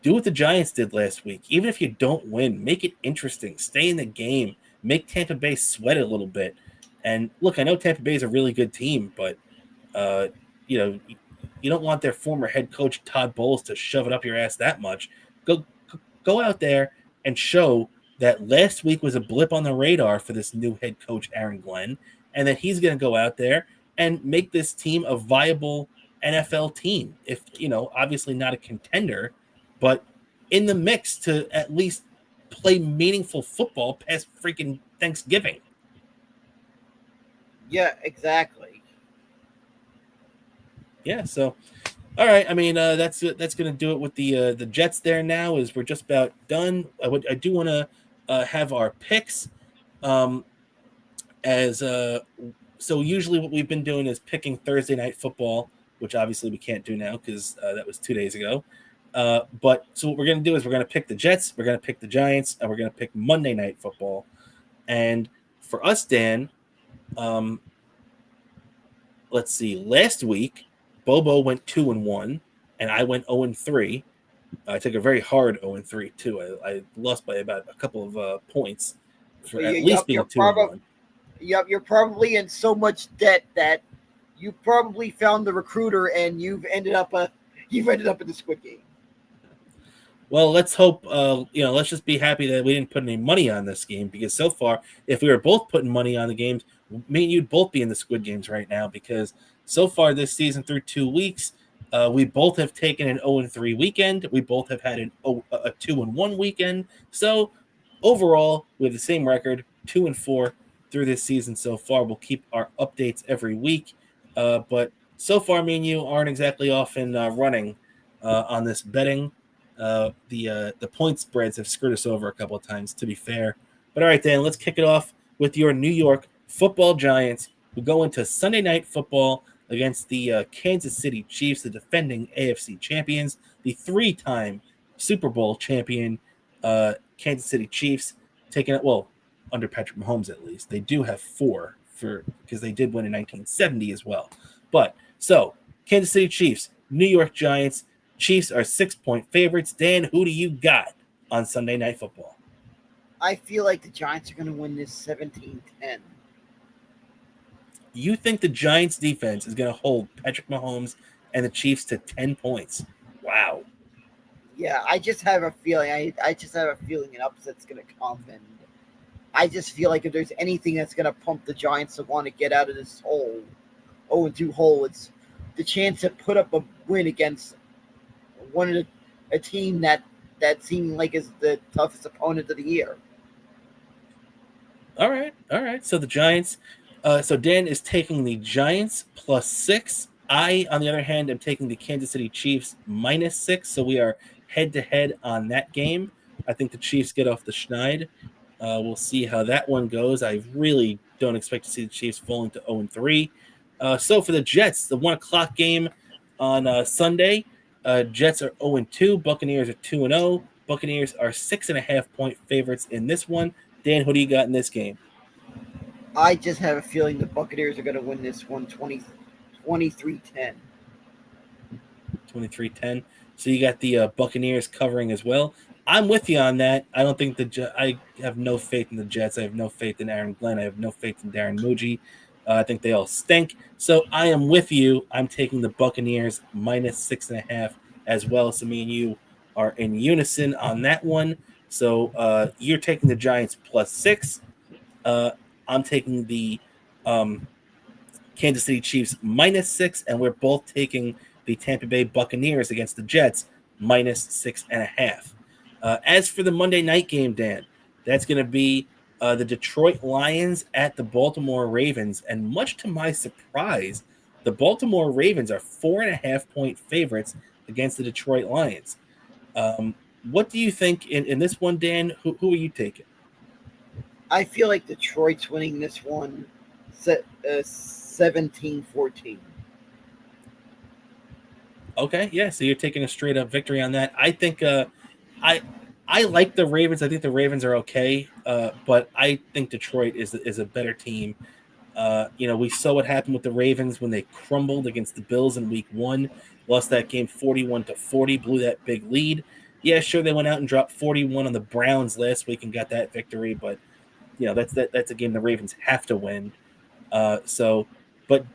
Speaker 2: do what the Giants did last week. Even if you don't win, make it interesting. Stay in the game. Make Tampa Bay sweat a little bit. And look, I know Tampa Bay is a really good team, but you don't want their former head coach Todd Bowles to shove it up your ass that much. Go out there and show that last week was a blip on the radar for this new head coach Aaron Glenn, and that he's going to go out there and make this team a viable NFL team. If obviously not a contender, but in the mix to at least play meaningful football past freaking Thanksgiving.
Speaker 3: Yeah, exactly.
Speaker 2: Yeah, so all right. I mean, that's going to do it with the Jets there now, as we're just about done. I do want to have our picks as So usually what we've been doing is picking Thursday night football, which obviously we can't do now because that was 2 days ago. But so what we're going to do is we're going to pick the Jets, we're going to pick the Giants, and we're going to pick Monday night football. And for us, Dan, let's see. Last week, Bobo went 2-1, and I went 0-3. I took a very hard 0-3 too. I lost by about a couple of points for at least being 2-1.
Speaker 3: Yep, you're probably in so much debt that you probably found the recruiter and you've ended up in the Squid Game.
Speaker 2: Well, let's hope. Let's just be happy that we didn't put any money on this game, because so far, if we were both putting money on the games, me and you'd both be in the Squid Games right now. Because so far this season, through 2 weeks, we both have taken an 0-3 weekend. We both have had a 2-1 weekend. So overall, we have the same record, 2-4 through this season so far. We'll keep our updates every week, but so far, me and you aren't exactly off and running on this betting. The point spreads have screwed us over a couple of times, to be fair. But all right, Dan, let's kick it off with your New York Football Giants, who go into Sunday Night Football against the Kansas City Chiefs, the defending AFC champions, the 3-time Super Bowl champion Kansas City Chiefs, taking it, well, under Patrick Mahomes at least. They do have 4 because they did win in 1970 as well. But so Kansas City Chiefs, New York Giants. Chiefs are 6-point favorites. Dan, who do you got on Sunday Night Football?
Speaker 3: I feel like the Giants are going to win this 17-10.
Speaker 2: You think the Giants defense is going to hold Patrick Mahomes and the Chiefs to 10 points? Wow.
Speaker 3: Yeah, I just have a feeling. I just have a feeling an upset's going to come, and I just feel like if there's anything that's going to pump the Giants to want to get out of this hole, 0-2 hole, it's the chance to put up a win against a team that seemed like is the toughest opponent of the year.
Speaker 2: All right. So the Giants. So Dan is taking the Giants +6. I, on the other hand, am taking the Kansas City Chiefs -6. So we are head-to-head on that game. I think the Chiefs get off the schneid. We'll see how that one goes. I really don't expect to see the Chiefs falling to 0-3. So for the Jets, the 1 o'clock game on Sunday, Jets are 0-2. Buccaneers are 2-0. Buccaneers are 6.5-point favorites in this one. Dan, who do you got in this game?
Speaker 3: I just have a feeling the Buccaneers are going to win this one 23-10.
Speaker 2: 23-10. So you got the Buccaneers covering as well. I'm with you on that. I don't think I have no faith in the Jets. I have no faith in Aaron Glenn. I have no faith in Darren Muji. I think they all stink. So I am with you. I'm taking the Buccaneers -6.5 as well. So me and you are in unison on that one. So you're taking the Giants +6. I'm taking the Kansas City Chiefs -6, and we're both taking the Tampa Bay Buccaneers against the Jets -6.5. As for the Monday night game, Dan, that's going to be the Detroit Lions at the Baltimore Ravens. And much to my surprise, the Baltimore Ravens are 4.5-point favorites against the Detroit Lions. What do you think in this one, Dan? Who are you taking?
Speaker 3: I feel like Detroit's winning this one 17-14.
Speaker 2: Okay, yeah, so you're taking a straight-up victory on that. I think I like the Ravens. I think the Ravens are okay, but I think Detroit is a better team. We saw what happened with the Ravens when they crumbled against the Bills in Week 1, lost that game 41-40, blew that big lead. Yeah, sure, they went out and dropped 41 on the Browns last week and got that victory, but that's a game the Ravens have to win. But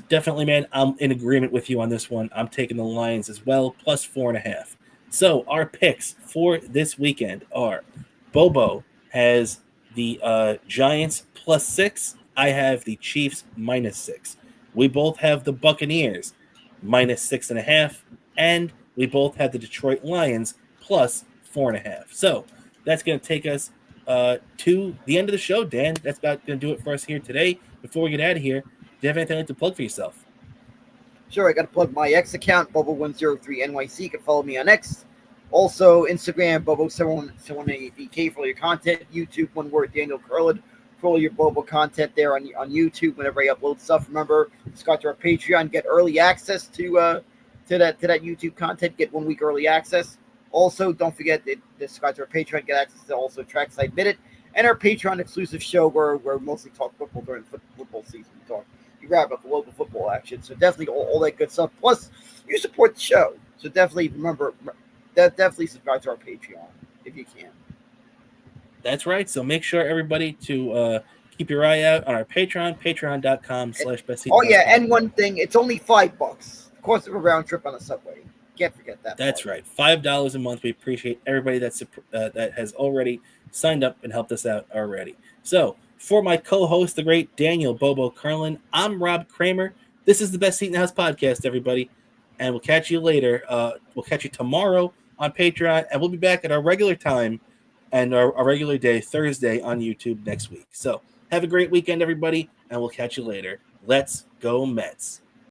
Speaker 2: definitely, man, I'm in agreement with you on this one. I'm taking the Lions as well, +4.5. So our picks for this weekend are: Bobo has the Giants +6. I have the Chiefs -6. We both have the Buccaneers -6.5, and we both have the Detroit Lions +4.5. So that's going to take us to the end of the show, Dan. That's about going to do it for us here today. Before we get out of here, do you have anything to plug for yourself?
Speaker 3: Sure, I got to plug my X account, Bobo103NYC. You can follow me on X. Also, Instagram, Bobo718DK for all your content. YouTube, one word, Daniel Curlin for all your Bobo content there on YouTube whenever I upload stuff. Remember, subscribe to our Patreon, get early access to that YouTube content, get 1 week early access. Also, don't forget to subscribe to our Patreon, get access to also Trackside Minute and our Patreon exclusive show where we mostly talk football during football season. You grab up the local football action. So definitely all that good stuff. Plus, you support the show. So definitely remember that definitely subscribe to our Patreon if you can.
Speaker 2: That's right. So make sure everybody to keep your eye out on our Patreon, patreon.com/best.
Speaker 3: Oh yeah, and one thing, it's only $5. Of course, of a round trip on a subway. Can't forget that.
Speaker 2: That's right. $5 a month. We appreciate everybody that has already signed up and helped us out already. So for my co-host, the great Daniel Bobo Curlin, I'm Rob Cramer. This is the Best Seat in the House podcast, everybody. And we'll catch you later. We'll catch you tomorrow on Patreon, and we'll be back at our regular time and our regular day, Thursday, on YouTube next week. So have a great weekend, everybody, and we'll catch you later. Let's go Mets.